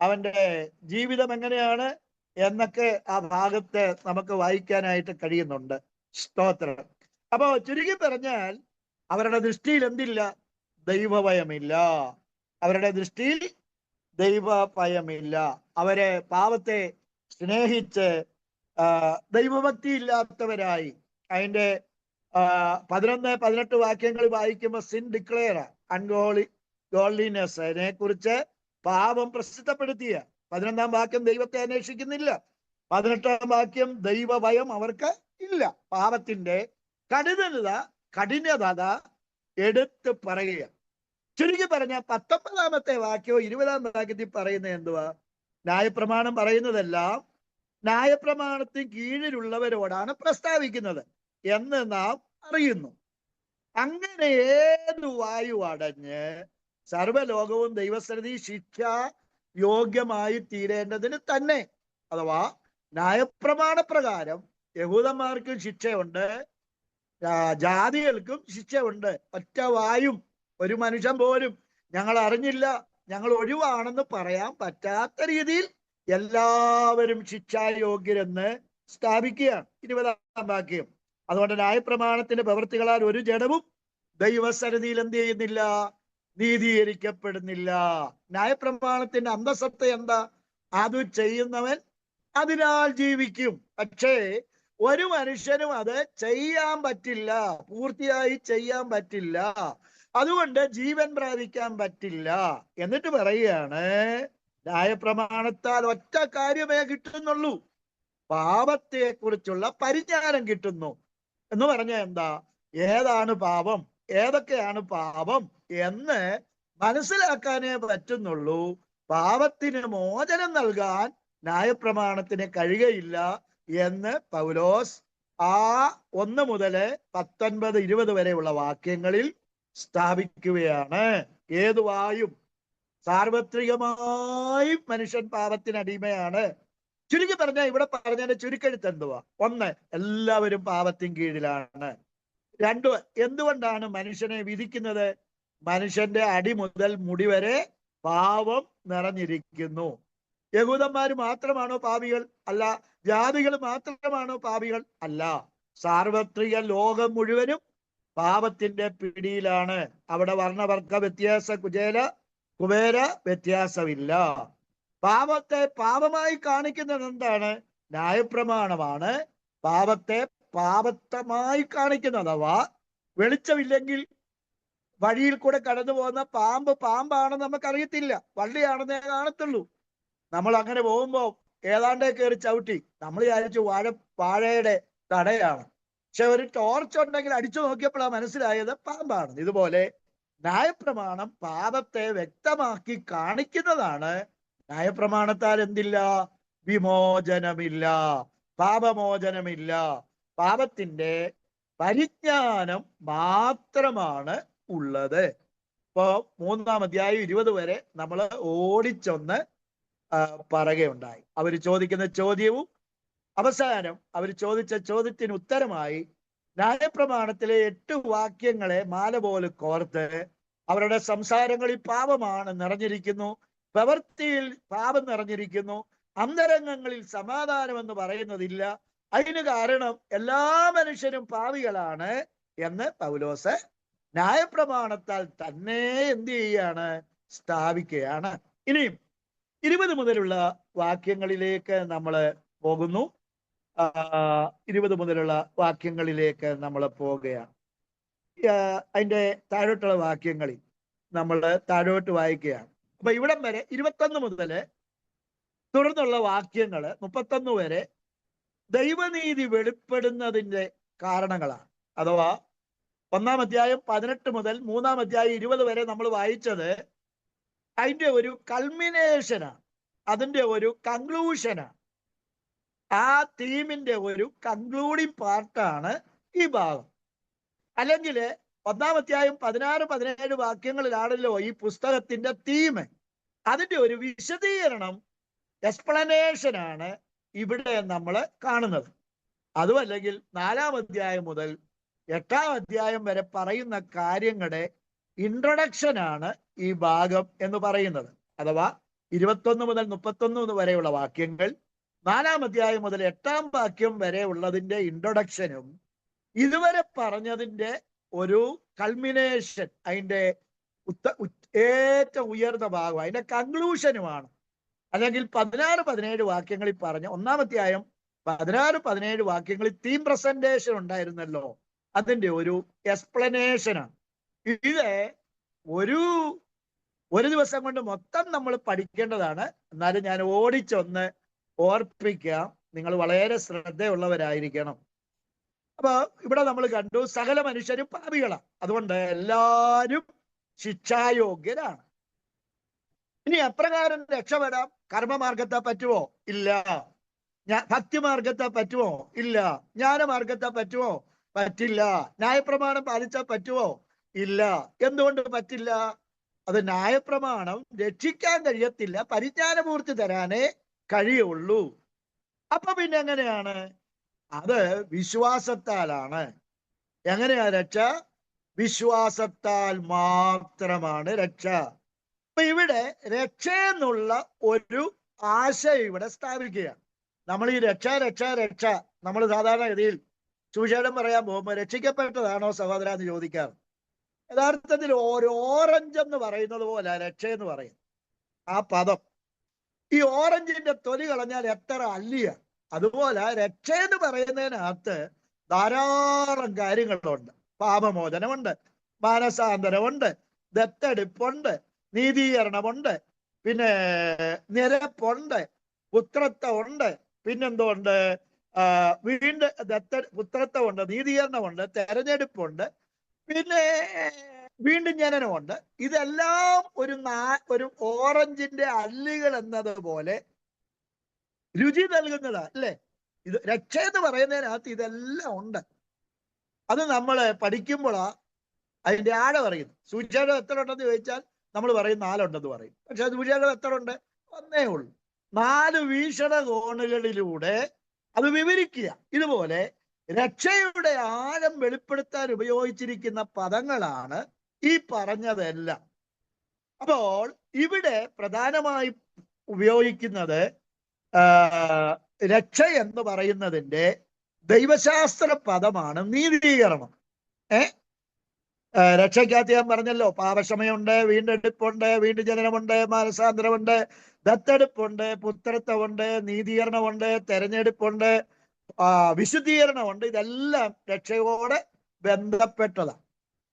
അവന്റെ ജീവിതം എങ്ങനെയാണ് എന്നൊക്കെ ആ ഭാഗത്ത് നമുക്ക് വായിക്കാനായിട്ട് കഴിയുന്നുണ്ട്. സ്തോത്രം. അപ്പോ ചുരുക്കി പറഞ്ഞാൽ അവരുടെ ദൃഷ്ടിയിൽ എന്തില്ല, ദൈവഭയമില്ല. അവരുടെ ദൃഷ്ടിയിൽ ദൈവഭയമില്ല. അവരെ പാപത്തെ സ്നേഹിച്ച് ദൈവഭക്തി ഇല്ലാത്തവരായി. അതിന്റെ 11-18 വാക്യങ്ങൾ വായിക്കുമ്പോൾ സിൻ ഡിക്ലെയർ ഗോഡ്ലിനെസ്സിനെ കുറിച്ച് പാപം പ്രസിദ്ധപ്പെടുത്തിയ. 11-ാം വാക്യം ദൈവത്തെ അന്വേഷിക്കുന്നില്ല. 18-ാം വാക്യം ദൈവഭയം അവർക്ക് ഇല്ല. പാപത്തിന്റെ കഠിനത എടുത്ത് പറയുക. ചുരുക്കി പറഞ്ഞ 19-ാമത്തെ വാക്യവും 20-ാം വാക്യത്തിൽ പറയുന്നത് എന്തുവാ? ന്യായപ്രമാണം പറയുന്നതെല്ലാം ന്യായപ്രമാണത്തിന് കീഴിലുള്ളവരോടാണ് പ്രസ്താവിക്കുന്നത് എന്ന് നാം അറിയുന്നു. അങ്ങനെ ഏതു വായു അടഞ്ഞ് സർവ്വലോകവും ദൈവസന്നിധി ശിക്ഷ യോഗ്യമായി തീരേണ്ടതിന് തന്നെ. അഥവാ ന്യായപ്രമാണ പ്രകാരം യഹൂദന്മാർക്കും ശിക്ഷയുണ്ട്, ജാതികൾക്കും ശിക്ഷയുണ്ട്. ഒറ്റ വായും ഒരു മനുഷ്യൻ പോലും ഞങ്ങൾ അറിഞ്ഞില്ല, ഞങ്ങൾ ഒഴിവാണെന്ന് പറയാൻ പറ്റാത്ത രീതിയിൽ എല്ലാവരും ശിക്ഷായോഗ്യരെന്ന് സ്ഥാപിക്കുകയാണ്. 20-ാം വാക്യം. അതുകൊണ്ട് ന്യായപ്രമാണത്തിന്റെ പ്രവൃത്തികളാൽ ഒരു ജഡവും ദൈവസന്നിധിയിൽ എന്ത് ചെയ്യുന്നില്ല? നീതീകരിക്കപ്പെടുന്നില്ല. ന്യായപ്രമാണത്തിന്റെ അന്തസത്ത എന്താ? അത് ചെയ്യുന്നവൻ അതിനാൽ ജീവിക്കും. പക്ഷേ ഒരു മനുഷ്യനും അത് ചെയ്യാൻ പറ്റില്ല, പൂർത്തിയായി ചെയ്യാൻ പറ്റില്ല. അതുകൊണ്ട് ജീവൻ പ്രാപിക്കാൻ പറ്റില്ല. എന്നിട്ട് പറയുകയാണ്, ന്യായപ്രമാണത്താൽ ഒറ്റ കാര്യമേ കിട്ടുന്നുള്ളൂ, പാപത്തെ കുറിച്ചുള്ള പരിജ്ഞാനം കിട്ടുന്നു. എന്ന് പറഞ്ഞാൽ എന്താ? ഏതാണ് പാപം, ഏതൊക്കെയാണ് പാപം എന്ന് മനസ്സിലാക്കാനേ പറ്റുന്നുള്ളൂ. പാപത്തിന് മോചനം നൽകാൻ ന്യായപ്രമാണത്തിന് കഴിയുകയില്ല എന്ന് പൗലോസ് ആ 1 മുതൽ 19-20 വരെയുള്ള വാക്യങ്ങളിൽ സ്ഥാപിക്കുകയാണ്. ഏതുവായും സാർവത്രികമായും മനുഷ്യൻ പാപത്തിന് അടിമയാണ്. ചുരുക്കി പറഞ്ഞാൽ, ഇവിടെ പറഞ്ഞതിന്റെ ചുരുക്കെഴുത്ത് എന്തുവാ? 1, എല്ലാവരും പാപത്തിന് കീഴിലാണ്. 2, എന്തുകൊണ്ടാണ് മനുഷ്യനെ വിധിക്കുന്നത്? മനുഷ്യന്റെ അടി മുതൽ മുടി വരെ പാപം നിറഞ്ഞിരിക്കുന്നു. യഹൂദന്മാര് മാത്രമാണോ പാപികൾ? അല്ല. ജാതികൾ മാത്രമാണോ പാപികൾ? അല്ല. സാർവത്രിക ലോകം മുഴുവനും പാപത്തിന്റെ പിടിയിലാണ്. അവിടെ വർണ്ണവർഗ വ്യത്യാസ, കുബേര വ്യത്യാസമില്ല. പാപത്തെ പാപമായി കാണിക്കുന്നത് എന്താണ്? ന്യായപ്രമാണമാണ് പാപത്തെ പാപത്തമായി കാണിക്കുന്നത്. അഥവാ വെളിച്ചമില്ലെങ്കിൽ വഴിയിൽ കൂടെ കടന്നു പോകുന്ന പാമ്പ് പാമ്പാണെന്ന് നമുക്കറിയത്തില്ല, വള്ളിയാണെന്നേ കാണത്തുള്ളൂ. നമ്മൾ അങ്ങനെ പോകുമ്പോ ഏതാണ്ടേ കയറി ചവിട്ടി നമ്മൾ വിചാരിച്ചു വാഴയുടെ തടയാണ്. പക്ഷെ ഒരു ടോർച്ച് ഉണ്ടെങ്കിൽ അടിച്ചു നോക്കിയപ്പോഴാണ് മനസ്സിലായത് പാമ്പാണ്. ഇതുപോലെ ന്യായപ്രമാണം പാപത്തെ വ്യക്തമാക്കി കാണിക്കുന്നതാണ്. ന്യായപ്രമാണത്താൽ എന്തില്ല? വിമോചനമില്ല, പാപമോചനമില്ല. പാപത്തിന്റെ പരിജ്ഞാനം മാത്രമാണ് ഉള്ളത്. ഇപ്പോ 3-ാം അധ്യായം 20 വരെ നമ്മൾ ഓടിച്ചൊന്ന് പറയുകയുണ്ടായി. അവർ ചോദിക്കുന്ന ചോദ്യവും അവസാനം അവർ ചോദിച്ച ചോദ്യത്തിന് ഉത്തരമായി ന്യായപ്രമാണത്തിലെ 8 വാക്യങ്ങളെ മാല പോലെ കോർത്ത് അവരുടെ സംസാരങ്ങളിൽ പാപമാണ് നിറഞ്ഞിരിക്കുന്നു, പ്രവൃത്തിയിൽ പാപം നിറഞ്ഞിരിക്കുന്നു, അന്തരംഗങ്ങളിൽ സമാധാനം എന്ന് പറയുന്നതില്ല. അതിന് കാരണം എല്ലാ മനുഷ്യരും പാപികളാണ് എന്ന് പൗലോസ് ന്യായപ്രമാണത്താൽ തന്നെ എന്ത് ചെയ്യാണ്? സ്ഥാപിക്കുകയാണ്. ഇനിയും 20 മുതലുള്ള വാക്യങ്ങളിലേക്ക് നമ്മൾ പോകുന്നു. 20 മുതലുള്ള വാക്യങ്ങളിലേക്ക് നമ്മൾ പോവുകയാണ്. അതിന്റെ താഴോട്ടുള്ള വാക്യങ്ങളിൽ നമ്മൾ താഴോട്ട് വായിക്കുകയാണ്. അപ്പൊ ഇവിടം വരെ 21 മുതൽ തുടർന്നുള്ള വാക്യങ്ങൾ 31 വരെ ദൈവനീതി വെളിപ്പെടുന്നതിന്റെ കാരണങ്ങളാണ്. അഥവാ 1-ാം അധ്യായം 18 മുതൽ 3-ാം അധ്യായം 20 വരെ നമ്മൾ വായിച്ചത് അതിന്റെ ഒരു കൾമിനേഷനാണ്, അതിന്റെ ഒരു കൺക്ലൂഷനാണ്. ആ തീമിന്റെ ഒരു കൺക്ലൂഡിങ് പാർട്ടാണ് ഈ ഭാഗം. അല്ലെങ്കിൽ 1-ാം അധ്യായം 16-17 വാക്യങ്ങളിലാണല്ലോ ഈ പുസ്തകത്തിന്റെ തീം. അതിന്റെ ഒരു വിശദീകരണം, എക്സ്പ്ലനേഷനാണ് ഇവിടെ നമ്മൾ കാണുന്നത്. അതുമല്ലെങ്കിൽ 4-ാം അധ്യായം മുതൽ 8-ാം അധ്യായം വരെ പറയുന്ന കാര്യങ്ങളുടെ ഇൻട്രൊഡക്ഷനാണ് ഈ ഭാഗം എന്ന് പറയുന്നത്. അഥവാ 21 മുതൽ 31 വരെയുള്ള വാക്യങ്ങൾ, 4-ാം അധ്യായം മുതൽ 8-ാം വാക്യം വരെ ഉള്ളതിന്റെ ഇൻട്രൊഡക്ഷനും ഇതുവരെ പറഞ്ഞതിന്റെ ഒരു കൾമിനേഷൻ, അതിന്റെ ഏറ്റവും ഉയർന്ന ഭാഗം, അതിന്റെ കൺക്ലൂഷനുമാണ്. അല്ലെങ്കിൽ 16-17 വാക്യങ്ങളിൽ പറഞ്ഞ 1-ാം അധ്യായം 16-17 വാക്യങ്ങളിൽ തീം പ്രസന്റേഷൻ ഉണ്ടായിരുന്നല്ലോ, അതിന്റെ ഒരു എക്സ്പ്ലനേഷനാണ്. ഇത് ഒരു ദിവസം കൊണ്ട് മൊത്തം നമ്മൾ പഠിക്കേണ്ടതാണ്. എന്നാലും ഞാൻ ഓടിച്ചൊന്ന് ഓർപ്പിക്കാം, നിങ്ങൾ വളരെ ശ്രദ്ധയുള്ളവരായിരിക്കണം. അപ്പൊ ഇവിടെ നമ്മൾ കണ്ടു സകല മനുഷ്യരും പാപികളാണ്, അതുകൊണ്ട് എല്ലാവരും ശിക്ഷായോഗ്യരാണ്. ഇനി എപ്രകാരം രക്ഷപ്പെടാം? കർമ്മമാർഗത്തെ പറ്റുമോ? ഇല്ല. ഭക്തിമാർഗത്തെ പറ്റുമോ? ഇല്ല. ജ്ഞാനമാർഗത്തെ പറ്റുമോ? പറ്റില്ല. ന്യായപ്രമാണം പാലിച്ചാൽ പറ്റുമോ? ഇല്ല. എന്തുകൊണ്ട് പറ്റില്ല? അത് ന്യായപ്രമാണം രക്ഷിക്കാൻ കഴിയത്തില്ല, പരിജ്ഞാനപൂർത്തി തരാനേ കഴിയുള്ളൂ. അപ്പൊ പിന്നെ എങ്ങനെയാണ്? അത് വിശ്വാസത്താലാണ്. എങ്ങനെയാ രക്ഷ? വിശ്വാസത്താൽ മാത്രമാണ് രക്ഷ. അപ്പൊ ഇവിടെ രക്ഷ എന്നുള്ള ഒരു ആശയം ഇവിടെ സ്ഥാപിക്കുകയാണ്. നമ്മൾ ഈ രക്ഷ രക്ഷ രക്ഷ നമ്മൾ സാധാരണഗതിയിൽ സുവിശേഷം പറയാൻ പോകുമ്പോൾ രക്ഷിക്കപ്പെട്ടതാണോ സഹോദര എന്ന് ചോദിക്കാറ്. യഥാർത്ഥത്തിൽ ഓറഞ്ച് എന്ന് പറയുന്നത് പോലെ രക്ഷ എന്ന് പറയും ആ പദം. ഈ ഓറഞ്ചിന്റെ തൊലി കളഞ്ഞാൽ എത്ര അല്ലിയ, അതുപോലെ രക്ഷ എന്ന് പറയുന്നതിനകത്ത് ധാരാളം കാര്യങ്ങളുണ്ട്. പാപമോചനമുണ്ട്, മാനസാന്തരമുണ്ട്, ദത്തെടുപ്പുണ്ട്, നീതീകരണമുണ്ട്, പിന്നെ നിരപ്പുണ്ട്, പുത്രത്വമുണ്ട്, പിന്നെന്തുണ്ട്, പുത്രത്വമുണ്ട്, നീതീകരണമുണ്ട്, തെരഞ്ഞെടുപ്പുണ്ട്, പിന്നെ വീണ്ടും ജനനമുണ്ട്. ഇതെല്ലാം ഒരു ഓറഞ്ചിന്റെ അല്ലികൾ എന്നതുപോലെ രുചി നൽകുന്നതാ അല്ലേ? ഇത് രക്ഷ എന്ന് പറയുന്നതിനകത്ത് ഇതെല്ലാം ഉണ്ട്. അത് നമ്മൾ പഠിക്കുമ്പോഴാ അതിന്റെ ആഴം അറിയുന്നു. സുവിശേഷം എത്ര ഉണ്ടെന്ന് ചോദിച്ചാൽ നമ്മൾ പറയും 4 ഉണ്ടെന്ന് പറയും. പക്ഷെ സുവിശേഷം എത്ര ഉണ്ട്? 1 ഉള്ളൂ. 4 വീക്ഷണകോണുകളിലൂടെ അത് വിവരിക്കുക. ഇതുപോലെ രക്ഷയുടെ ആഴം വെളിപ്പെടുത്താൻ ഉപയോഗിച്ചിരിക്കുന്ന പദങ്ങളാണ് ഈ പറഞ്ഞതെല്ലാം. അപ്പോൾ ഇവിടെ പ്രധാനമായി ഉപയോഗിക്കുന്നത് രക്ഷ എന്ന് പറയുന്നതിന്റെ ദൈവശാസ്ത്ര പദമാണ് നീതീകരണം. രക്ഷയ്ക്കകത്ത് ഞാൻ പറഞ്ഞല്ലോ, പാപക്ഷമയുണ്ട്, വീണ്ടെടുപ്പുണ്ട്, വീണ്ടും ജനനമുണ്ട്, മാനസാന്തരമുണ്ട്, ദത്തെടുപ്പുണ്ട്, പുത്രത്വമുണ്ട്, നീതീകരണമുണ്ട്, തെരഞ്ഞെടുപ്പുണ്ട്, വിശുദ്ധീകരണമുണ്ട്. ഇതെല്ലാം രക്ഷയോടെ ബന്ധപ്പെട്ടതാണ്.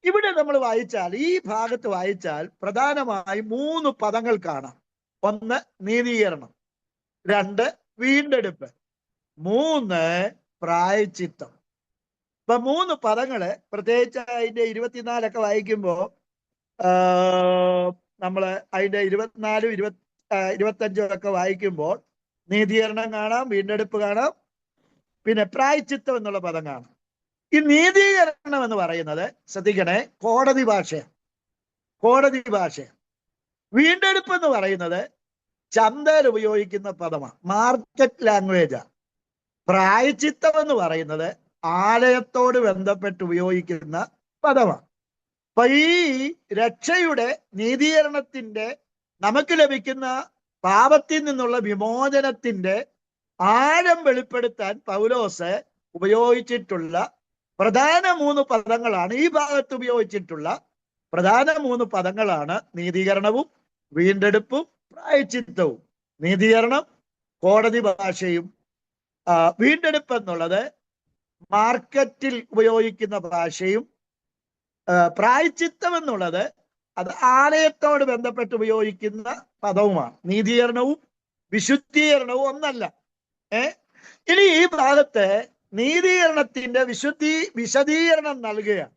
ഇവിടെ നമ്മൾ വായിച്ചാൽ, ഈ ഭാഗത്ത് വായിച്ചാൽ പ്രധാനമായി 3 പദങ്ങൾ കാണാം. 1 നീതീകരണം, 2 വീണ്ടെടുപ്പ്, 3 പ്രായശ്ചിത്തം. ഇപ്പൊ 3 പദങ്ങള് പ്രത്യേകിച്ച് അതിന്റെ 24 വായിക്കുമ്പോൾ നമ്മള് അതിന്റെ 24, 25 വായിക്കുമ്പോൾ നീതീകരണം കാണാം, വീണ്ടെടുപ്പ് കാണാം, പിന്നെ പ്രായശ്ചിത്തം എന്നുള്ള പദം കാണാം. ഈ നീതീകരണം എന്ന് പറയുന്നത് ശ്രദ്ധിക്കണേ, കോടതി ഭാഷയാണ്. വീണ്ടെടുപ്പ് എന്ന് പറയുന്നത് ചന്തയിൽ ഉപയോഗിക്കുന്ന പദമാണ്, മാർക്കറ്റ് ലാംഗ്വേജാണ്. പ്രായശ്ചിത്തം എന്ന് പറയുന്നത് ആലയത്തോട് ബന്ധപ്പെട്ട് ഉപയോഗിക്കുന്ന പദമാണ്. അപ്പൊ ഈ രക്ഷയുടെ നീതീകരണത്തിന്റെ നമുക്ക് ലഭിക്കുന്ന പാപത്തിൽ നിന്നുള്ള വിമോചനത്തിന്റെ ആഴം വെളിപ്പെടുത്താൻ പൗലോസ് ഉപയോഗിച്ചിട്ടുള്ള പ്രധാന 3 പദങ്ങളാണ്, ഈ ഭാഗത്ത് ഉപയോഗിച്ചിട്ടുള്ള പ്രധാന 3 പദങ്ങളാണ് നീതീകരണവും വീണ്ടെടുപ്പും പ്രായശ്ചിത്തവും. നീതീകരണം കോടതി ഭാഷയും, വീണ്ടെടുപ്പ് എന്നുള്ളത് മാർക്കറ്റിൽ ഉപയോഗിക്കുന്ന ഭാഷയും, പ്രായശ്ചിത്തം എന്നുള്ളത് അത് ആലയത്തോട് ബന്ധപ്പെട്ട് ഉപയോഗിക്കുന്ന പദവുമാണ്. നീതീകരണവും വിശുദ്ധീകരണവും ഒന്നല്ല. ഇനി ഈ ഭാഗത്ത് നീതീകരണത്തിന്റെ വിശദീകരണം നൽകുകയാണ്.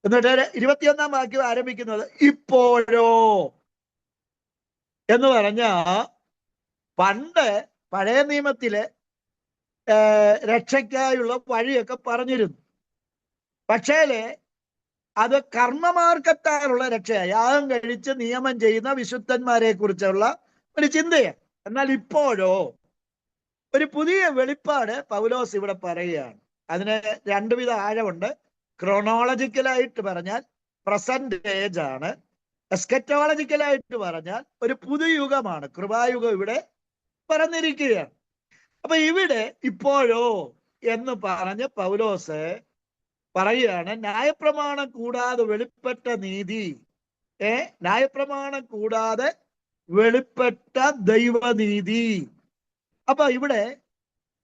എന്നിട്ട് 21 വാക്യം ആരംഭിക്കുന്നത് ഇപ്പോഴോ എന്ന് പറഞ്ഞ, പണ്ട് പഴയ നിയമത്തിലെ രക്ഷയ്ക്കായുള്ള വഴിയൊക്കെ പറഞ്ഞിരുന്നു. പക്ഷേ അത് കർമ്മമാർഗത്താലുള്ള രക്ഷയായി, യാഗം കഴിച്ച് നിയമം ചെയ്യുന്ന വിശുദ്ധന്മാരെ കുറിച്ചുള്ള ഒരു ചിന്തയാണ്. എന്നാൽ ഇപ്പോഴോ ഒരു പുതിയ വെളിപ്പാട് പൗലോസ് ഇവിടെ പറയുകയാണ്. അതിന് 2 വിധ ആഴമുണ്ട്. ക്രോണോളജിക്കലായിട്ട് പറഞ്ഞാൽ പ്രസന്റ് ഏജ് ആണ്, എസ്കറ്റോളജിക്കലായിട്ട് പറഞ്ഞാൽ ഒരു പുതുയുഗമാണ്, കൃപായുഗം ഇവിടെ പറഞ്ഞിരിക്കുകയാണ്. അപ്പൊ ഇവിടെ ഇപ്പോഴോ എന്ന് പറഞ്ഞ് പൗലോസ് പറയുകയാണ്, ന്യായപ്രമാണം കൂടാതെ വെളിപ്പെട്ട നീതി, ന്യായപ്രമാണം കൂടാതെ വെളിപ്പെട്ട ദൈവനീതി. അപ്പൊ ഇവിടെ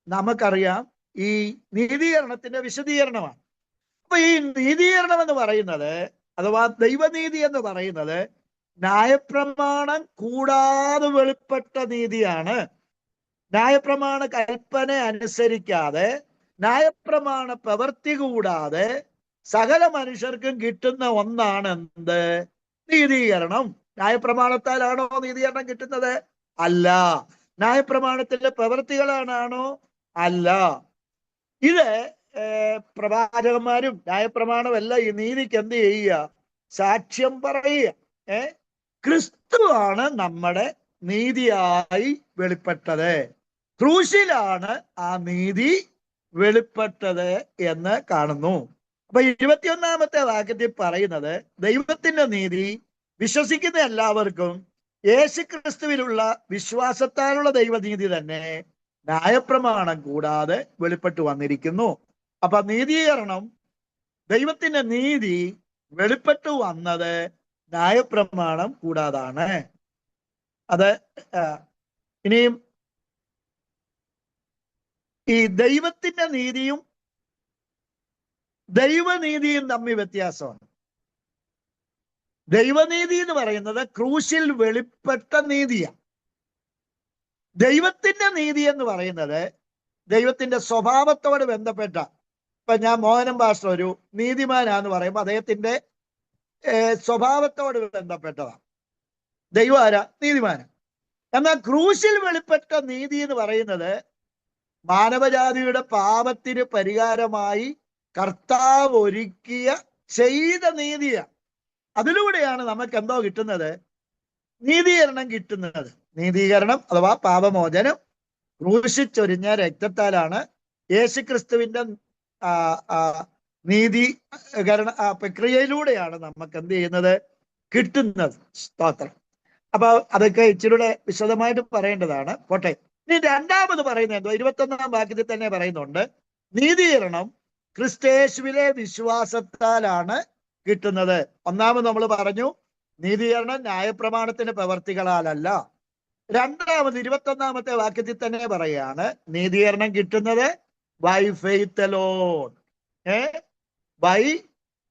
നമുക്കറിയാം ഈ നീതീകരണത്തിന്റെ വിശദീകരണമാണ്. അപ്പൊ ഈ നീതീകരണം എന്ന് പറയുന്നത്, അഥവാ ദൈവനീതി എന്ന് പറയുന്നത് ന്യായപ്രമാണം കൂടാതെ വെളിപ്പെട്ട നീതിയാണ്. ന്യായപ്രമാണ കൽപ്പന അനുസരിക്കാതെ, ന്യായപ്രമാണ പ്രവൃത്തി കൂടാതെ സകല മനുഷ്യർക്കും കിട്ടുന്ന ഒന്നാണ് എന്ത്? നീതീകരണം. ന്യായപ്രമാണത്താലാണോ നീതീകരണം കിട്ടുന്നത്? അല്ല. ന്യായപ്രമാണത്തിന്റെ പ്രവൃത്തികളാണോ? അല്ല. ഇത് പ്രവാചകന്മാരും ന്യായപ്രമാണം എല്ലാം ഈ നീതിക്ക് എന്ത് ചെയ്യുക? സാക്ഷ്യം പറയുക. ക്രിസ്തുവാണ് നമ്മുടെ നീതിയായി വെളിപ്പെട്ടത്. ക്രൂശിലാണ് ആ നീതി വെളിപ്പെട്ടത് എന്ന് കാണുന്നു. അപ്പൊ 21 വാക്യത്തിൽ പറയുന്നത് ദൈവത്തിന്റെ നീതി വിശ്വസിക്കുന്ന എല്ലാവർക്കും യേശുക്രിസ്തുവിലുള്ള വിശ്വാസത്താലുള്ള ദൈവനീതി തന്നെ ന്യായപ്രമാണം കൂടാതെ വെളിപ്പെട്ടു വന്നിരിക്കുന്നു. അപ്പൊ നീതീകരണം, ദൈവത്തിന്റെ നീതി വെളിപ്പെട്ടു വന്നത് ന്യായപ്രമാണം കൂടാതാണ്. അത് ഇനിയും ഈ ദൈവത്തിന്റെ നീതിയും ദൈവനീതിയും തമ്മിൽ വ്യത്യാസമാണ്. ദൈവനീതി എന്ന് പറയുന്നത് ക്രൂശിൽ വെളിപ്പെട്ട നീതിയാണ്. ദൈവത്തിന്റെ നീതി എന്ന് പറയുന്നത് ദൈവത്തിന്റെ സ്വഭാവത്തോട് ബന്ധപ്പെട്ട, ഇപ്പൊ ഞാൻ മോഹനം പാസ്റ്റർ ഒരു നീതിമാനാന്ന് പറയുമ്പോൾ അദ്ദേഹത്തിന്റെ സ്വഭാവത്തോട് ബന്ധപ്പെട്ടതാണ്. ദൈവം ആരാ? നീതിമാന. എന്നാൽ ക്രൂശിൽ വെളിപ്പെട്ട നീതി എന്ന് പറയുന്നത് മാനവജാതിയുടെ പാപത്തിന് പരിഹാരമായി കർത്താവ് ഒരുക്കിയ ചെയ്ത നീതിയാണ്. അതിലൂടെയാണ് നമുക്ക് എന്തോ കിട്ടുന്നത്? നീതീകരണം കിട്ടുന്നത്. നീതീകരണം അഥവാ പാപമോചനം ക്രൂശിച്ചൊരിഞ്ഞ രക്തത്താലാണ് യേശുക്രിസ്തുവിന്റെ നീതീകരണ പ്രക്രിയയിലൂടെയാണ് നമുക്ക് എന്ത് ചെയ്യുന്നത്? കിട്ടുന്നത്. സ്തോത്രം. അപ്പൊ അതൊക്കെ ഇച്ചിരൂടെ വിശദമായിട്ട് പറയേണ്ടതാണ്. പോട്ടെ. ഇനി രണ്ടാമത് പറയുന്നത് എന്തോ 21-ാം വാക്യത്തിൽ തന്നെ പറയുന്നുണ്ട്, നീതീകരണം ക്രിസ്തയേശുവിലെ വിശ്വാസത്താലാണ് കിട്ടുന്നത്. ഒന്നാമത് നമ്മൾ പറഞ്ഞു നീതീകരണം ന്യായപ്രമാണത്തിന്റെ പ്രവർത്തികളാലല്ല. രണ്ടാമത് 21-ാമത്തെ വാക്യത്തിൽ തന്നെ പറയാണ് നീതീകരണം കിട്ടുന്നത് by faith alone. By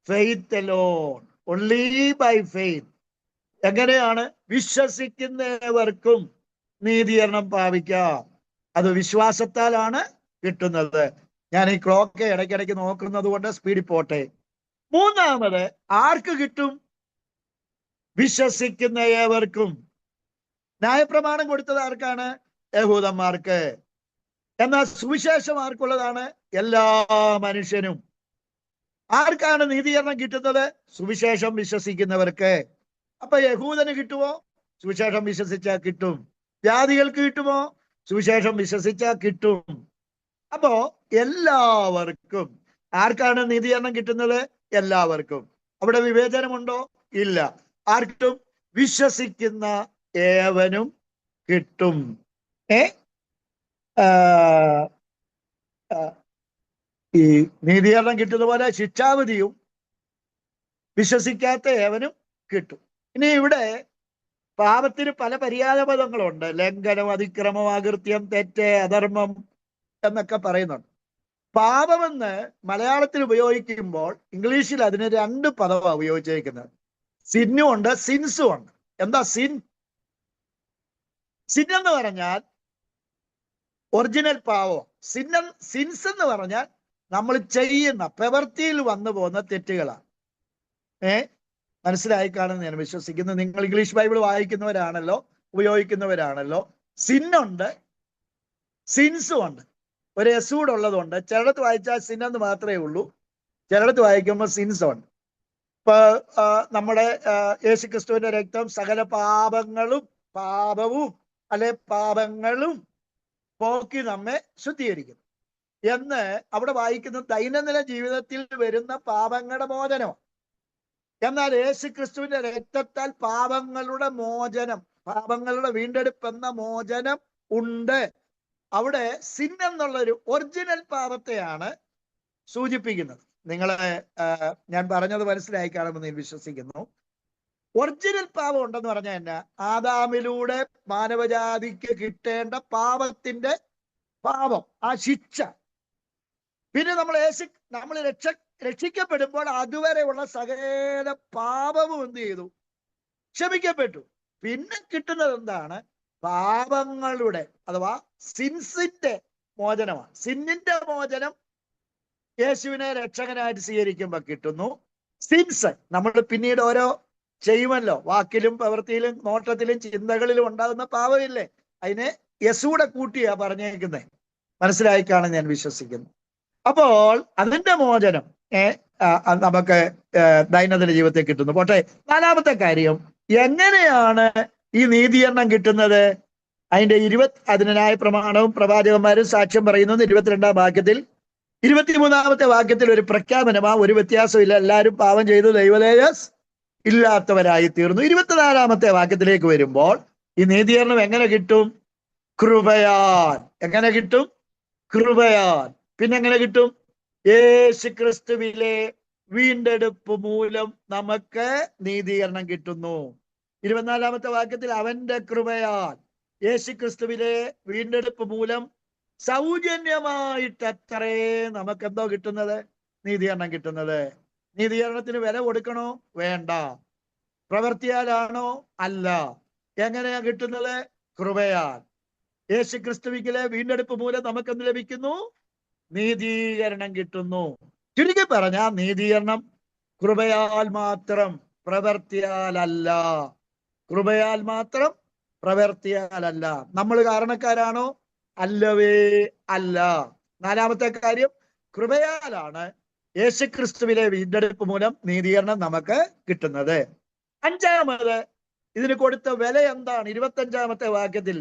faith alone, only by faith. എങ്ങനെയാണ്? വിശ്വസിക്കുന്നവർക്കും നീതീകരണം പ്രാപിക്കാം. അത് വിശ്വാസത്താലാണ് കിട്ടുന്നത്. ഞാൻ ഈ ക്ലോക്ക് ഇടയ്ക്കിടയ്ക്ക് നോക്കുന്നത് കൊണ്ട് സ്പീഡിൽ പോട്ടെ. മൂന്നാമത് ആർക്ക് കിട്ടും? വിശ്വസിക്കുന്ന ഏവർക്കും. ന്യായപ്രമാണം കൊടുത്തത് ആർക്കാണ്? യഹൂദന്മാർക്ക്. എന്നാൽ സുവിശേഷം ആർക്കുള്ളതാണ്? എല്ലാ മനുഷ്യനും. ആർക്കാണ് നീതീകരണം കിട്ടുന്നത്? സുവിശേഷം വിശ്വസിക്കുന്നവർക്ക്. അപ്പൊ യഹൂദന് കിട്ടുമോ? സുവിശേഷം വിശ്വസിച്ചാൽ കിട്ടും. ജാതികൾക്ക് കിട്ടുമോ? സുവിശേഷം വിശ്വസിച്ചാൽ കിട്ടും. അപ്പോ എല്ലാവർക്കും. ആർക്കാണ് നീതീകരണം കിട്ടുന്നത്? എല്ലാവർക്കും. അവിടെ വിവേചനമുണ്ടോ? ഇല്ല. ആർക്കും? വിശ്വസിക്കുന്ന ഏവനും കിട്ടും. ഈ നീതീകരണം കിട്ടുന്ന പോലെ ശിക്ഷാവിധിയും വിശ്വസിക്കാത്ത ഏവനും കിട്ടും. ഇനി ഇവിടെ പാപത്തിന് പല പര്യായ പദങ്ങളുണ്ട്. ലംഘനം, അതിക്രമം, അകൃത്യം, തെറ്റ്, അധർമ്മം എന്നൊക്കെ പറയുന്നുണ്ട്. പാപമെന്ന് മലയാളത്തിൽ ഉപയോഗിക്കുമ്പോൾ ഇംഗ്ലീഷിൽ അതിന് 2 പദമാണ് ഉപയോഗിച്ചിരിക്കുന്നത്. സിന്നും ഉണ്ട്, സിൻസും ഉണ്ട്. എന്താ സിൻ? സിൻ എന്ന് പറഞ്ഞാൽ ഒറിജിനൽ പാവം. സിൻസ് എന്ന് പറഞ്ഞാൽ നമ്മൾ ചെയ്യുന്ന പ്രവൃത്തിയിൽ വന്നു പോകുന്ന തെറ്റുകളാണ്. മനസ്സിലായി കാണുന്ന ഞാൻ വിശ്വസിക്കുന്നു. നിങ്ങൾ ഇംഗ്ലീഷ് ബൈബിൾ വായിക്കുന്നവരാണല്ലോ, ഉപയോഗിക്കുന്നവരാണല്ലോ. സിന്നുണ്ട്, സിൻസും ഉണ്ട്. ഒരു എസൂഡ് ഉള്ളതുണ്ട്. ചിലടത്ത് വായിച്ചാൽ സിൻ എന്ന് മാത്രമേ ഉള്ളൂ, ചിലടത്ത് വായിക്കുമ്പോൾ സിൻസ് ഉണ്ട്. ഇപ്പൊ നമ്മുടെ യേശുക്രിസ്തുവിന്റെ രക്തം സകല പാപവും പോക്കി നമ്മെ ശുദ്ധീകരിക്കും എന്ന് അവിടെ വായിക്കുന്ന ദൈനംദിന ജീവിതത്തിൽ വരുന്ന പാപങ്ങളുടെ മോചനമാണ്. എന്നാൽ യേശുക്രിസ്തുവിന്റെ രക്തത്താൽ പാപങ്ങളുടെ മോചനം, പാപങ്ങളുടെ വീണ്ടെടുപ്പ് എന്ന മോചനം ഉണ്ട്. അവിടെ സിൻ എന്നുള്ളൊരു ഒറിജിനൽ പാപത്തെയാണ് സൂചിപ്പിക്കുന്നത്. നിങ്ങളെ ഞാൻ പറഞ്ഞത് മനസ്സിലായി കാണുമെന്ന് ഞാൻ വിശ്വസിക്കുന്നു. ഒറിജിനൽ പാപം ഉണ്ടെന്ന് പറഞ്ഞാൽ എന്നാ? ആദാമിലൂടെ മാനവജാതിക്ക് കിട്ടേണ്ട പാപത്തിന്റെ പാപം, ആ ശിക്ഷ. പിന്നെ നമ്മൾ രക്ഷിക്കപ്പെടുമ്പോൾ അതുവരെയുള്ള സകല പാപവും എന്ത് ചെയ്തു? ക്ഷമിക്കപ്പെട്ടു. പിന്നെ കിട്ടുന്നത് എന്താണ്? പാപങ്ങളുടെ അഥവാ സിൻസിന്റെ മോചനമാണ്. സിന്നിന്റെ മോചനം യേശുവിനെ രക്ഷകനായിട്ട് സ്വീകരിക്കുമ്പോൾ കിട്ടുന്നു. സിൻസ് നമ്മൾ പിന്നീട് ഓരോ ചെയ്യുമല്ലോ, വാക്കിലും പ്രവൃത്തിയിലും നോട്ടത്തിലും ചിന്തകളിലും ഉണ്ടാകുന്ന പാപമില്ലേ, അതിനെ യേശുവിടെ കൂട്ടിയാ പറഞ്ഞേക്കുന്നത്. മനസ്സിലായി കാണാൻ ഞാൻ വിശ്വസിക്കുന്നു. അപ്പോൾ അതിന്റെ മോചനം നമുക്ക് ദൈനംദിന ജീവിതത്തിൽ കിട്ടുന്നു. പോട്ടെ. നാലാമത്തെ കാര്യം, എങ്ങനെയാണ് ഈ നീതീകരണം കിട്ടുന്നത്? അതിന്റെ ന്യായപ്രമാണവും പ്രവാചകന്മാരും സാക്ഷ്യം പറയുന്നത് 22-ാം വാക്യത്തിൽ. 23-ാമത്തെ വാക്യത്തിൽ ഒരു പ്രഖ്യാപനമാ, ഒരു വ്യത്യാസമില്ല. എല്ലാവരും പാപം ചെയ്തു ദൈവതേജസ് ഇല്ലാത്തവരായി തീർന്നു. 24-ാമത്തെ വാക്യത്തിലേക്ക് വരുമ്പോൾ ഈ നീതീകരണം എങ്ങനെ കിട്ടും? കൃപയാൽ. എങ്ങനെ കിട്ടും? കൃപയാൽ. പിന്നെ എങ്ങനെ കിട്ടും? യേശു ക്രിസ്തുവിലെ വീണ്ടെടുപ്പ് മൂലം നമുക്ക് നീതീകരണം കിട്ടുന്നു. 24-ാമത്തെ വാക്യത്തിൽ അവന്റെ കൃപയാൽ, യേശു ക്രിസ്തുവിലെ വീണ്ടെടുപ്പ് മൂലം സൗജന്യമായിട്ടത്രേ നമുക്ക് എന്തോ കിട്ടുന്നത്? നീതീകരണം കിട്ടുന്നത്. നീതീകരണത്തിന് വില കൊടുക്കണോ? വേണ്ട. പ്രവൃത്തിയാലാണോ? അല്ല. എങ്ങനെയാ കിട്ടുന്നത്? കൃപയാൽ. യേശു ക്രിസ്തുവിലെ വീണ്ടെടുപ്പ് മൂലം നമുക്ക് എന്ത് ലഭിക്കുന്നു? നീതീകരണം കിട്ടുന്നു. ചുരുക്കി പറഞ്ഞ നീതീകരണം കൃപയാൽ മാത്രം, പ്രവൃത്തിയാലല്ല. കൃപയാൽ മാത്രം, പ്രവൃത്തിയാലല്ല. നമ്മൾ കാരണക്കാരാണോ? അല്ലവേ അല്ല. 4-ാമത്തെ കാര്യം, കൃപയാലാണ് യേശു ക്രിസ്തുവിലെ വീണ്ടെടുപ്പ് മൂലം നീതീകരണം നമുക്ക് കിട്ടുന്നത്. 5-ാമത്, ഇതിന് കൊടുത്ത വില എന്താണ്? 25-ാമത്തെ വാക്യത്തിൽ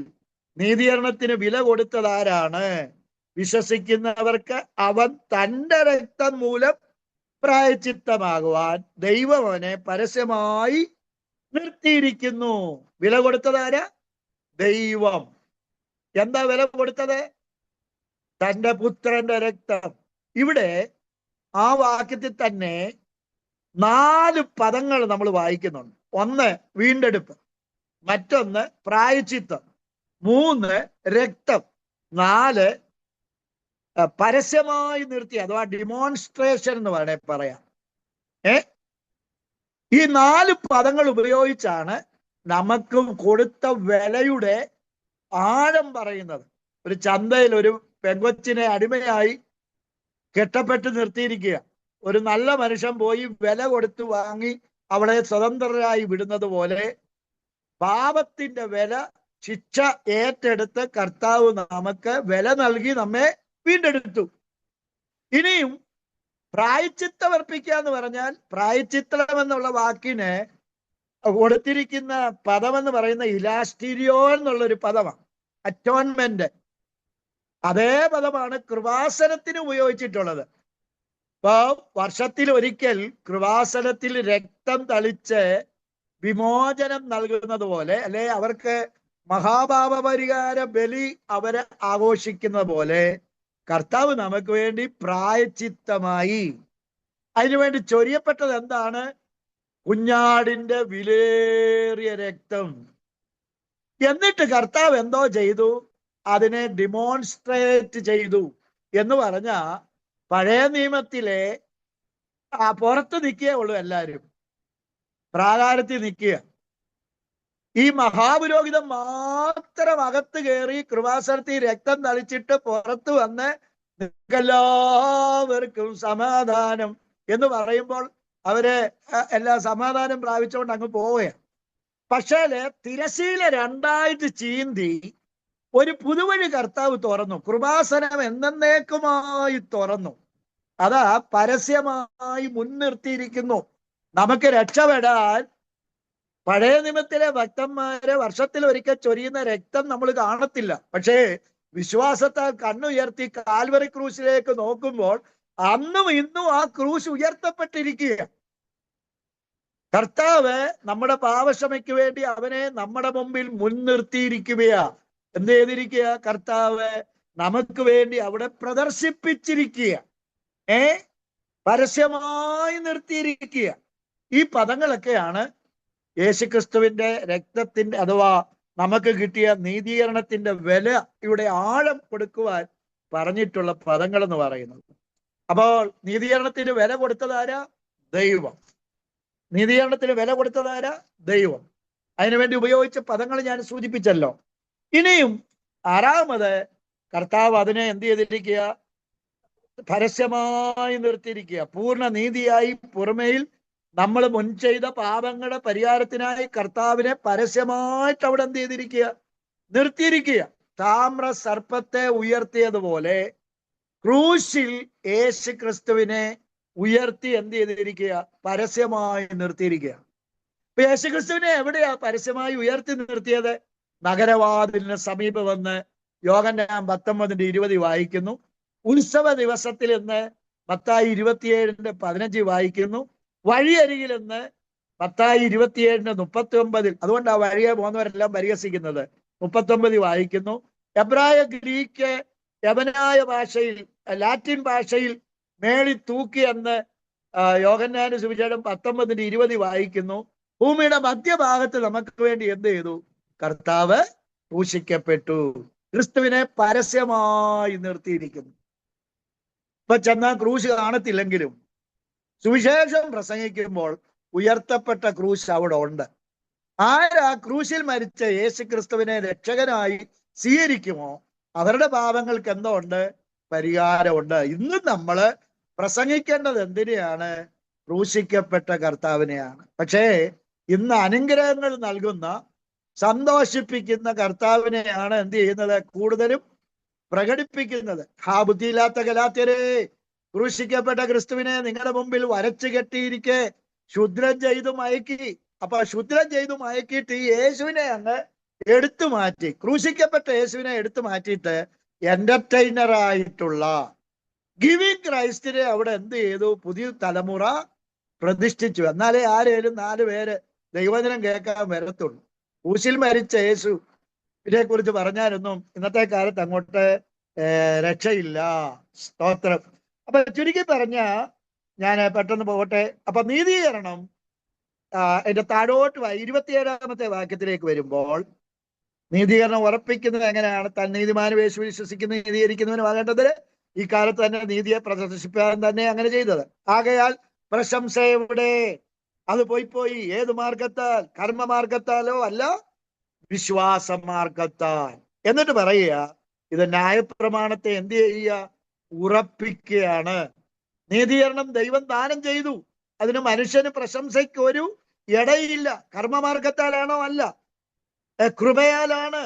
നീതീകരണത്തിന് വില കൊടുത്തത് ആരാണ്? വിശ്വസിക്കുന്നവർക്ക് അവൻ തന്റെ രക്തം മൂലം പ്രായശ്ചിത്തമാകുവാൻ ദൈവം അവനെ പരസ്യമായി നിർത്തിയിരിക്കുന്നു. വില കൊടുത്തത് ആരാ? ദൈവം. എന്താ വില കൊടുത്തത്? തന്റെ പുത്രന്റെ രക്തം. ഇവിടെ ആ വാക്യത്തിൽ തന്നെ 4 പദങ്ങൾ നമ്മൾ വായിക്കുന്നുണ്ട്. 1 വീണ്ടെടുപ്പ്, മറ്റൊന്ന് പ്രായശ്ചിത്തം, 3 രക്തം, 4 പരസ്യമായി നിർത്തി, അഥവാ ഡിമോൺസ്ട്രേഷൻ എന്ന് പറയാം. ഈ 4 പദങ്ങൾ ഉപയോഗിച്ചാണ് നമുക്ക് കൊടുത്ത വിലയുടെ ആഴം പറയുന്നത്. ഒരു ചന്തയിൽ ഒരു പെങ്കൊച്ചിനെ അടിമയായി കെട്ടപ്പെട്ട് നിർത്തിയിരിക്കുക. ഒരു നല്ല മനുഷ്യൻ പോയി വില കൊടുത്ത് വാങ്ങി അവളെ സ്വതന്ത്രരായി വിടുന്നത് പോലെ പാപത്തിന്റെ വില, ശിക്ഷ ഏറ്റെടുത്ത് കർത്താവ് നമുക്ക് വില നൽകി നമ്മെ വീണ്ടെടുത്തു. ഇനിയും പ്രായശ്ചിത്തം അർപ്പിക്കുക എന്ന് പറഞ്ഞാൽ, പ്രായശ്ചിത്തം എന്നുള്ള വാക്കിന് കൊടുത്തിരിക്കുന്ന പദമെന്ന് പറയുന്ന ഇലാസ്റ്റീരിയോ എന്നുള്ളൊരു പദമാണ്. അറ്റോൺമെന്റ്. അതേ പദമാണ് കൃപാസനത്തിന് ഉപയോഗിച്ചിട്ടുള്ളത്. ഇപ്പൊ വർഷത്തിൽ ഒരിക്കൽ കൃപാസനത്തിൽ രക്തം തളിച്ച് വിമോചനം നൽകുന്നത് പോലെ, അല്ലെ അവർക്ക് മഹാപാപപരിഹാര ബലി അവരെ ആഘോഷിക്കുന്നത് പോലെ, കർത്താവ് നമുക്ക് വേണ്ടി പ്രായശ്ചിത്തമായി. അതിനുവേണ്ടി ചൊരിയപ്പെട്ടത് എന്താണ്? കുഞ്ഞാടിന്റെ വിലേറിയ രക്തം. എന്നിട്ട് കർത്താവ് എന്തോ ചെയ്തു? അതിനെ ഡിമോൺസ്ട്രേറ്റ് ചെയ്തു. എന്ന് പറഞ്ഞ പഴയ നിയമത്തിലെ പുറത്ത് നിൽക്കേ ഉള്ളൂ, എല്ലാവരും പ്രാകാരത്തിൽ നിൽക്കുക. ഈ മഹാപുരോഹിതൻ മാത്രം അകത്ത് കയറി കൃപാസനത്തിൽ രക്തം തളിച്ചിട്ട് പുറത്ത് വന്ന് നിങ്ങൾക്കെല്ലാവർക്കും സമാധാനം എന്ന് പറയുമ്പോൾ അവര് എല്ലാ സമാധാനം പ്രാപിച്ചുകൊണ്ട് അങ്ങ് പോവുകയാണ്. പക്ഷേ തിരശീല 2ആയിട്ട് ചീന്തി ഒരു പുതുവഴി കർത്താവ് തുറന്നു. കൃപാസനം എന്നേക്കുമായി തുറന്നു. അതാ പരസ്യമായി മുൻനിർത്തിയിരിക്കുന്നു. നമുക്ക് രക്ഷപ്പെടാൻ പഴയ നിയമത്തിലെ ഭക്തന്മാരെ വർഷത്തിൽ ഒരിക്കൽ ചൊരിയുന്ന രക്തം നമ്മൾ കാണത്തില്ല. പക്ഷേ വിശ്വാസത്താൽ കണ്ണുയർത്തി കാൽവറി ക്രൂശിലേക്ക് നോക്കുമ്പോൾ അന്നും ഇന്നും ആ ക്രൂശ് ഉയർത്തപ്പെട്ടിരിക്കുക. കർത്താവ് നമ്മുടെ പാപക്ഷമയ്ക്ക് വേണ്ടി അവനെ നമ്മുടെ മുമ്പിൽ മുൻനിർത്തിയിരിക്കുകയാ. എന്ത് ചെയ്തിരിക്കുക? കർത്താവ് നമുക്ക് വേണ്ടി അവിടെ പ്രദർശിപ്പിച്ചിരിക്കുക. പരസ്യമായി നിർത്തിയിരിക്കുക. ഈ പദങ്ങളൊക്കെയാണ് യേശുക്രിസ്തുവിന്റെ രക്തത്തിന്റെ അഥവാ നമുക്ക് കിട്ടിയ നീതീകരണത്തിന്റെ വില ഇവിടെ ആഴം കൊടുക്കുവാൻ പറഞ്ഞിട്ടുള്ള പദങ്ങൾ എന്ന് പറയുന്നത്. അപ്പോൾ നീതീകരണത്തിന് വില കൊടുത്തതാരാ? ദൈവം. നീതീകരണത്തിന് വില കൊടുത്തതാരാ? ദൈവം. അതിനുവേണ്ടി ഉപയോഗിച്ച പദങ്ങൾ ഞാൻ സൂചിപ്പിച്ചല്ലോ. ഇനിയും 6-മത് കർത്താവ് അതിനെ എന്ത് ചെയ്തിരിക്കുക? പരസ്യമായി നിർത്തിയിരിക്കുക. പൂർണ്ണ നീതിയായി പുറമേയിൽ നമ്മൾ മുൻ ചെയ്ത പാപങ്ങളുടെ പരിഹാരത്തിനായി കർത്താവിനെ പരസ്യമായിട്ട് അവിടെ എന്ത് ചെയ്തിരിക്കുക? നിർത്തിയിരിക്കുക. താമ്ര സർപ്പത്തെ ഉയർത്തിയതുപോലെ ക്രൂശിൽ യേശു ക്രിസ്തുവിനെ ഉയർത്തി എന്ത് ചെയ്തിരിക്കുക? പരസ്യമായി നിർത്തിയിരിക്കുക. ഇപ്പൊ യേശു ക്രിസ്തുവിനെ എവിടെയാ പരസ്യമായി ഉയർത്തി നിർത്തിയത്? നഗരവാതിലിന് സമീപം വന്ന് യോഹന്നാൻ 19:20 വായിക്കുന്നു. ഉത്സവ ദിവസത്തിൽ എന്ന് മത്തായി 27:15 വായിക്കുന്നു. വഴിയരികിൽ നിന്ന് മത്തായി 27 39, അതുകൊണ്ട് ആ വഴിയെ പോകുന്നവരെല്ലാം പരിഹസിക്കുന്നത്. 39 വായിക്കുന്നു. എബ്രായ, ഗ്രീക്ക്, യവനായ ഭാഷയിൽ, ലാറ്റിൻ ഭാഷയിൽ മേളി തൂക്കി എന്ന് യോഹന്നാന്റെ സുവിശേഷം 19:20 വായിക്കുന്നു. ഭൂമിയുടെ മധ്യഭാഗത്ത് നമുക്ക് വേണ്ടി എന്ത് ചെയ്തു? കർത്താവ് ക്രൂശിക്കപ്പെട്ടു. ക്രിസ്തുവിനെ പരസ്യമായി നിർത്തിയിരിക്കുന്നു. ഇപ്പൊ ചെന്നാൽ ക്രൂശ് കാണത്തില്ലെങ്കിലും സുവിശേഷം പ്രസംഗിക്കുമ്പോൾ ഉയർത്തപ്പെട്ട ക്രൂശ് അവിടെ ഉണ്ട്. ആരാ ക്രൂശിൽ മരിച്ച യേശു ക്രിസ്തുവിനെ രക്ഷകനായി സ്വീകരിക്കുമോ അവരുടെ പാപങ്ങൾക്ക് എന്തോ ഉണ്ട്? പരിഹാരമുണ്ട്. ഇന്നും നമ്മള് പ്രസംഗിക്കേണ്ടത് എന്തിനെയാണ്? ക്രൂശിക്കപ്പെട്ട കർത്താവിനെയാണ്. പക്ഷേ ഇന്ന് അനുഗ്രഹങ്ങൾ നൽകുന്ന, സന്തോഷിപ്പിക്കുന്ന കർത്താവിനെയാണ് എന്ത് ചെയ്യുന്നത്? കൂടുതലും പ്രകടിപ്പിക്കുന്നത്. ബുദ്ധിയില്ലാത്ത ഗലാത്യരെ, ക്രൂശിക്കപ്പെട്ട ക്രിസ്തുവിനെ നിങ്ങളുടെ മുമ്പിൽ വരച്ചു കെട്ടിയിരിക്കെ ക്ഷുദ്രം ചെയ്തു മയക്കി. അപ്പൊ ക്ഷുദ്രം ചെയ്തു മയക്കിയിട്ട് ഈ യേശുവിനെ അങ്ങ് എടുത്തു മാറ്റി, ക്രൂശിക്കപ്പെട്ട യേശുവിനെ എടുത്തു മാറ്റിയിട്ട് എന്റർടൈനർ ആയിട്ടുള്ള ഗിവിംഗ് ക്രൈസ്റ്റിനെ അവിടെ എന്ത് ചെയ്തു? പുതിയ തലമുറ പ്രതിഷ്ഠിച്ചു. എന്നാലേ ആരേലും 4 പേര് ദൈവവചനം കേൾക്കാൻ വരത്തുള്ളൂ. ക്രൂശിൽ മരിച്ച യേശു ഇതിനെ കുറിച്ച് പറഞ്ഞാലൊന്നും ഇന്നത്തെ കാലത്ത് അങ്ങോട്ട് രക്ഷയില്ല. സ്തോത്രം. അപ്പൊ ചുരുക്കി പറഞ്ഞ ഞാൻ പെട്ടെന്ന് പോകട്ടെ. അപ്പൊ നീതീകരണം എന്റെ താഴോട്ട് 27-ാമത്തെ വാക്യത്തിലേക്ക് വരുമ്പോൾ നീതീകരണം ഉറപ്പിക്കുന്നത് എങ്ങനെയാണ്? താൻ നീതിമാനും യേശു വിശ്വസിക്കുന്ന നീതീകരിക്കുന്നവനും ആകേണ്ടത് ഈ കാലത്ത് തന്നെ നീതിയെ പ്രദർശിപ്പിക്കാൻ തന്നെ അങ്ങനെ ചെയ്തത്. ആകയാൽ പ്രശംസ എവിടെ? അത് പോയി. ഏത് മാർഗത്താൽ? കർമ്മമാർഗത്താലോ അല്ല, വിശ്വാസ മാർഗത്താൽ. എന്നിട്ട് പറയുക, ഇത് ന്യായപ്രമാണത്തെ എന്ത് ചെയ്യുക? ഉറപ്പിക്കുകയാണ്. നീതീകരണം ദൈവം ദാനം ചെയ്തു. അതിന് മനുഷ്യന് പ്രശംസയ്ക്ക് ഒരു ഇടയില്ല. കർമ്മമാർഗത്താലാണോ? അല്ല, കൃപയാലാണ്.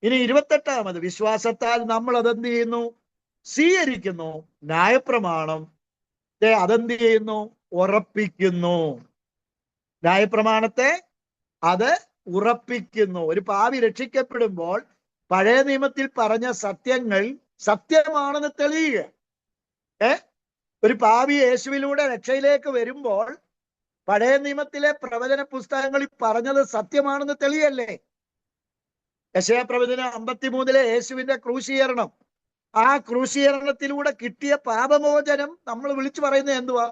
ഇനി 28-ാമത്, വിശ്വാസത്താൽ നമ്മൾ അതെന്ത് ചെയ്യുന്നു? സ്വീകരിക്കുന്നു. ന്യായപ്രമാണം അതെന്ത് ചെയ്യുന്നു? ഉറപ്പിക്കുന്നു. ന്യായപ്രമാണത്തെ അത് ഉറപ്പിക്കുന്നു. ഒരു പാവി രക്ഷിക്കപ്പെടുമ്പോൾ പഴയ നിയമത്തിൽ പറഞ്ഞ സത്യങ്ങൾ സത്യമാണെന്ന് തെളിയുക. ഒരു പാവി യേശുവിലൂടെ രക്ഷയിലേക്ക് വരുമ്പോൾ പഴയ നിയമത്തിലെ പ്രവചന പുസ്തകങ്ങളിൽ പറഞ്ഞത് സത്യമാണെന്ന് തെളിയല്ലേ? യെശയ്യാ പ്രവചനം 53-ലെ യേശുവിന്റെ ക്രൂശീകരണം, ആ ക്രൂശീകരണത്തിലൂടെ കിട്ടിയ പാപമോചനം നമ്മൾ വിളിച്ചു പറയുന്നത് എന്തുവാ?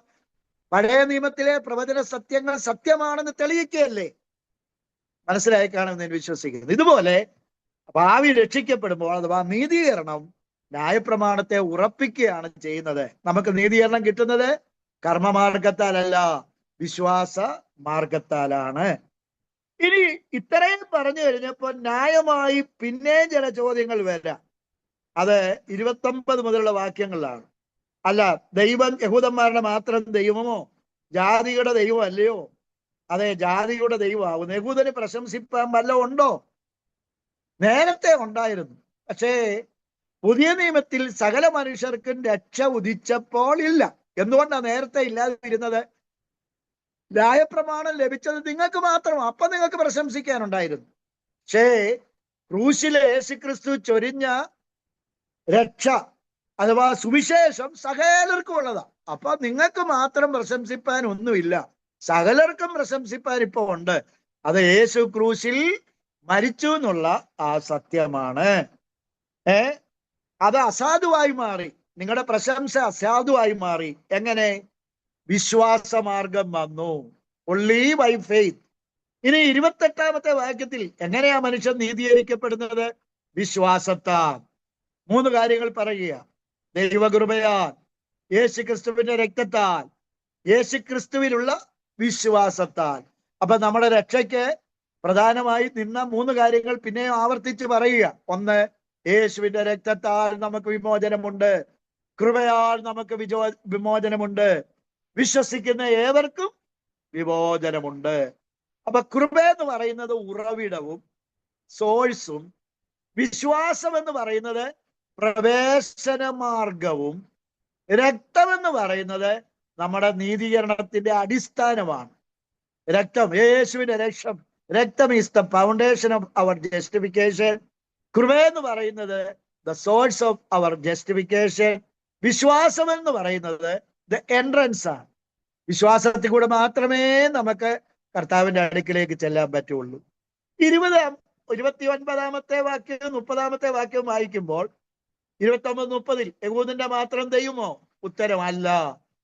പഴയ നിയമത്തിലെ പ്രവചന സത്യങ്ങൾ സത്യമാണെന്ന് തെളിയിക്കുകയല്ലേ? മനസ്സിലായി കാണുമെന്ന് ഞാൻ വിശ്വസിക്കുന്നു. ഇതുപോലെ ഭാവി രക്ഷിക്കപ്പെടുമ്പോൾ അഥവാ നീതീകരണം ന്യായപ്രമാണത്തെ ഉറപ്പിക്കുകയാണ് ചെയ്യുന്നത്. നമുക്ക് നീതീകരണം കിട്ടുന്നത് കർമ്മമാർഗത്താലല്ല, വിശ്വാസ മാർഗത്താലാണ്. ഇനി ഇത്രയും പറഞ്ഞു കഴിഞ്ഞപ്പോൾ ന്യായമായി പിന്നെ ചില ചോദ്യങ്ങൾ വരാം. അത് 29 മുതലുള്ള വാക്യങ്ങളിലാണ്. അല്ല, ദൈവം യഹൂദന്മാരുടെ മാത്രം ദൈവമോ? ജാതിയുടെ ദൈവം അല്ലയോ? അതെ, ജാതിയുടെ ദൈവമാകുന്നു. യഹൂദന് പ്രശംസിപ്പാൻ വല്ലതും ഉണ്ടോ? നേരത്തെ ഉണ്ടായിരുന്നു. പക്ഷേ പുതിയ നിയമത്തിൽ സകല മനുഷ്യർക്കും രക്ഷ ഉദിച്ചപ്പോൾ ഇല്ല. എന്തുകൊണ്ടാണ് നേരത്തെ ഇല്ലാതിരുന്നത്? ന്യായപ്രമാണം ലഭിച്ചത് നിങ്ങൾക്ക് മാത്രമാണ്. അപ്പൊ നിങ്ങൾക്ക് പ്രശംസിക്കാനുണ്ടായിരുന്നു. പക്ഷേ ക്രൂശിലെ യേശുക്രിസ്തു ചൊരിഞ്ഞ രക്ഷ അഥവാ സുവിശേഷം സകലർക്കും ഉള്ളതാ. അപ്പൊ നിങ്ങൾക്ക് മാത്രം പ്രശംസിപ്പാൻ ഒന്നുമില്ല, സകലർക്കും പ്രശംസിപ്പാൻ ഇപ്പൊ ഉണ്ട്. അത് യേശു ക്രൂശിൽ മരിച്ചു എന്നുള്ള ആ സത്യമാണ്. അത് അസാധുവായി മാറി. നിങ്ങളുടെ പ്രശംസ അസാധുവായി മാറി. എങ്ങനെ? വിശ്വാസമാർഗം വന്നു. Only by faith. ഇനി 28-ാമത്തെ വാക്യത്തിൽ എങ്ങനെയാ മനുഷ്യൻ നീതീകരിക്കപ്പെടുന്നത്? വിശ്വാസത്താൽ. 3 കാര്യങ്ങൾ പറയുക. ദൈവകൃപയാൽ, യേശുക്രിസ്തുവിന്റെ രക്തത്താൽ, യേശുക്രിസ്തുവിലുള്ള വിശ്വാസത്താൽ. അപ്പൊ നമ്മുടെ രക്ഷയ്ക്ക് പ്രധാനമായി നിന്ന 3 കാര്യങ്ങൾ പിന്നെയും ആവർത്തിച്ച് പറയുക. ഒന്ന്, യേശുവിന്റെ രക്തത്താൽ നമുക്ക് വിമോചനമുണ്ട്, കൃപയാൽ നമുക്ക് വിമോചനമുണ്ട്, വിശ്വസിക്കുന്ന ഏവർക്കും വിമോചനമുണ്ട്. അപ്പൊ കൃപ എന്ന് പറയുന്നത് ഉറവിടവും സോഴ്സും, വിശ്വാസം എന്ന് പറയുന്നത് പ്രവേശന മാർഗവും, രക്തമെന്ന് പറയുന്നത് നമ്മുടെ നീതീകരണത്തിന്റെ അടിസ്ഥാനമാണ്. രക്തം, യേശുവിന്റെ രക്തം is the foundation of our justification. കൃപ എന്ന് പറയുന്നത് the source of our justification. വിശ്വാസം എന്ന് പറയുന്നത് ദ എൻട്രൻസ് ആണ്. വിശ്വാസത്തിൽ കൂടെ മാത്രമേ നമുക്ക് കർത്താവിന്റെ അടുക്കിലേക്ക് ചെല്ലാൻ പറ്റുള്ളൂ. 29 വാക്യവും 30 വാക്യവും വായിക്കുമ്പോൾ 29-30 യഹൂദന്റെ മാത്രം ദൈവമോ? ഉത്തരമല്ല,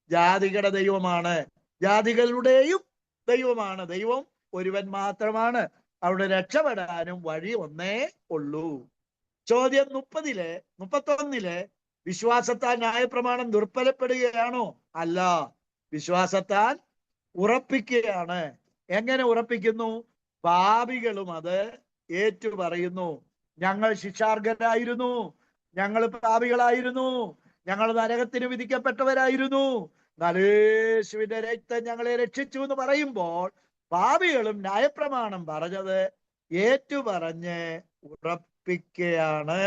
ജാതികളുടെ ദൈവമാണ്, ജാതികളുടെയും ദൈവമാണ്. ദൈവം ഒരുവൻ മാത്രമാണ്, അവിടെ രക്ഷപ്പെടാനും വഴി ഒന്നേ ഉള്ളൂ. ചോദ്യം 31 വിശ്വാസത്താൽ ന്യായപ്രമാണം ദുർബലപ്പെടുകയാണോ? അല്ല, വിശ്വാസത്താൽ ഉറപ്പിക്കുകയാണ്. എങ്ങനെ ഉറപ്പിക്കുന്നു? പാപികളും അത് ഏറ്റു പറയുന്നു. ഞങ്ങൾ ശിക്ഷാർഹരായിരുന്നു, ഞങ്ങൾ പാപികളായിരുന്നു, ഞങ്ങൾ നരകത്തിന് വിധിക്കപ്പെട്ടവരായിരുന്നു, യേശുവിന്റെ രക്തം ഞങ്ങളെ രക്ഷിച്ചു എന്ന് പറയുമ്പോൾ പാപികളും ന്യായപ്രമാണം പറഞ്ഞത് ഏറ്റുപറഞ്ഞ് ഉറപ്പിക്കുകയാണ്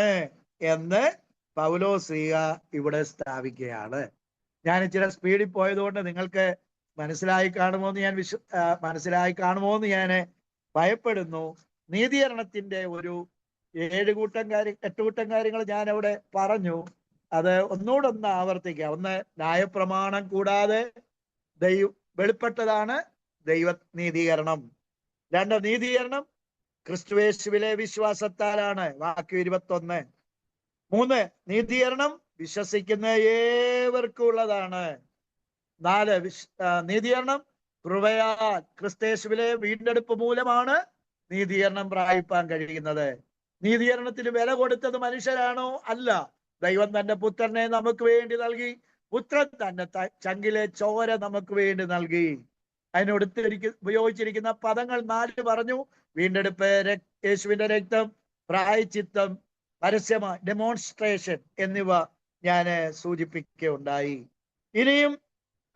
എന്ന് പൗലോസ്ലീഹ ഇവിടെ സ്ഥാപിക്കുകയാണ്. ഞാൻ ഇച്ചിരി സ്പീഡിൽ പോയതുകൊണ്ട് നിങ്ങൾക്ക് മനസ്സിലായി കാണുമോ എന്ന് ഞാൻ ഭയപ്പെടുന്നു. നീതീകരണത്തിന്റെ ഒരു 8 കൂട്ടം കാര്യങ്ങൾ ഞാൻ അവിടെ പറഞ്ഞു. അത് ഒന്നുകൂടെ ആവർത്തിക്കാം. ഒന്ന്, ന്യായപ്രമാണം കൂടാതെ വെളിപ്പെട്ടതാണ് ദൈവ നീതീകരണം. 2, നീതീകരണം ക്രിസ്തുയേശുവിലെ വിശ്വാസത്താലാണ്, വാക്യം 21. 3, നീതീകരണം വിശ്വസിക്കുന്ന ഏവർക്കും ഉള്ളതാണ്. 4, നീതീകരണം കൃപയാൽ ക്രിസ്തുയേശുവിലെ വീണ്ടെടുപ്പ് മൂലമാണ് നീതീകരണം പ്രാപിപ്പാൻ കഴിയുന്നത്. നീതീകരണത്തിന് വില കൊടുത്തത് മനുഷ്യരാണോ? അല്ല, ദൈവം തന്റെ പുത്രനെ നമുക്ക് വേണ്ടി നൽകി. പുത്രൻ തന്റെ ചങ്കിലെ ചോര നമുക്ക് വേണ്ടി നൽകി. ഉപയോഗിച്ചിരിക്കുന്ന പദങ്ങൾ 4 പറഞ്ഞു. വീണ്ടെടുപ്പ്, യേശുവിന്റെ രക്തം, പ്രായച്ചിത്തം, പരസ്യമായ ഡെമോൺസ്ട്രേഷൻ എന്നിവ ഞാൻ സൂചിപ്പിക്കുകയുണ്ടായി. ഇനിയും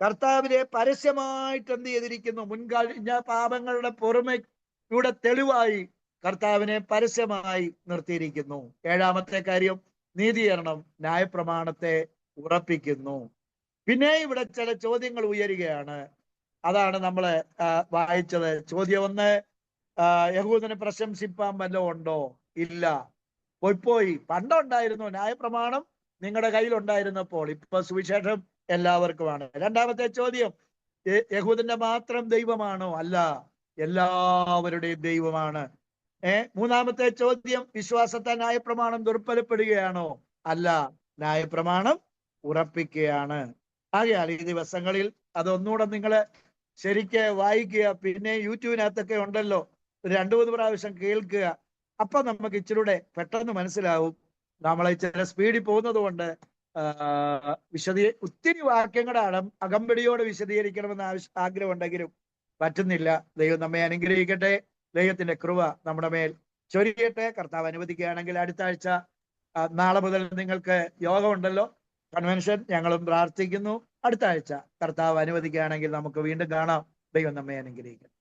കർത്താവിനെ പരസ്യമായിട്ട് എന്ത് ചെയ്തിരിക്കുന്നു? മുൻകഴിഞ്ഞ പാപങ്ങളുടെ പൊറുമയുടെ തെളിവായി കർത്താവിനെ പരസ്യമായി നിർത്തിയിരിക്കുന്നു. 7ാമത്തെ കാര്യം, നീതീകരണം ന്യായപ്രമാണത്തെ ഉറപ്പിക്കുന്നു. പിന്നെ ഇവിടെ ചില ചോദ്യങ്ങൾ ഉയരുകയാണ്. അതാണ് നമ്മൾ വായിച്ചത്. ചോദ്യം 1, യഹൂദനെ പ്രശംസിപ്പാൻ വല്ലതും ഉണ്ടോ? ഇല്ല, പോയി. പണ്ടുണ്ടായിരുന്നു ന്യായപ്രമാണം, നിങ്ങളുടെ കയ്യിലുണ്ടായിരുന്നപ്പോൾ. ഇപ്പൊ സുവിശേഷം എല്ലാവർക്കുമാണ്. 2ാമത്തെ ചോദ്യം, യഹൂദന്റെ മാത്രം ദൈവമാണോ? അല്ല, എല്ലാവരുടെയും ദൈവമാണ്. 3ാമത്തെ ചോദ്യം, വിശ്വാസത്താൽ ന്യായപ്രമാണം ദുർബലപ്പെടുകയാണോ? അല്ല, ന്യായപ്രമാണം ഉറപ്പിക്കുകയാണ്. ആകയാൽ ഈ ദിവസങ്ങളിൽ അതൊന്നുകൂടെ നിങ്ങൾ ശരിക്ക് വായിക്കുക. പിന്നെ യൂട്യൂബിനകത്തൊക്കെ ഉണ്ടല്ലോ, 2-3 പ്രാവശ്യം കേൾക്കുക. അപ്പൊ നമുക്ക് ഇച്ചിരൂടെ പെട്ടെന്ന് മനസ്സിലാവും. നമ്മളെ ചില സ്പീഡിൽ പോകുന്നത് കൊണ്ട് ഒത്തിരി വാക്യങ്ങളുടെ അകമ്പടിയോടെ വിശദീകരിക്കണമെന്ന് ആഗ്രഹം ഉണ്ടെങ്കിലും പറ്റുന്നില്ല. ദൈവം നമ്മെ അനുഗ്രഹിക്കട്ടെ. ദൈവത്തിന്റെ കൃപ നമ്മുടെ മേൽ ചൊരിയട്ടെ. കർത്താവ് അനുവദിക്കുകയാണെങ്കിൽ അടുത്ത ആഴ്ച, നാളെ മുതൽ നിങ്ങൾക്ക് യോഗമുണ്ടല്ലോ, കൺവെൻഷൻ. ഞങ്ങളും പ്രാർത്ഥിക്കുന്നു. അടുത്ത ആഴ്ച കർത്താവ് അനുവദിക്കുകയാണെങ്കിൽ നമുക്ക് വീണ്ടും കാണാം. ദൈവം നമ്മെ അനുഗ്രഹിക്കട്ടെ.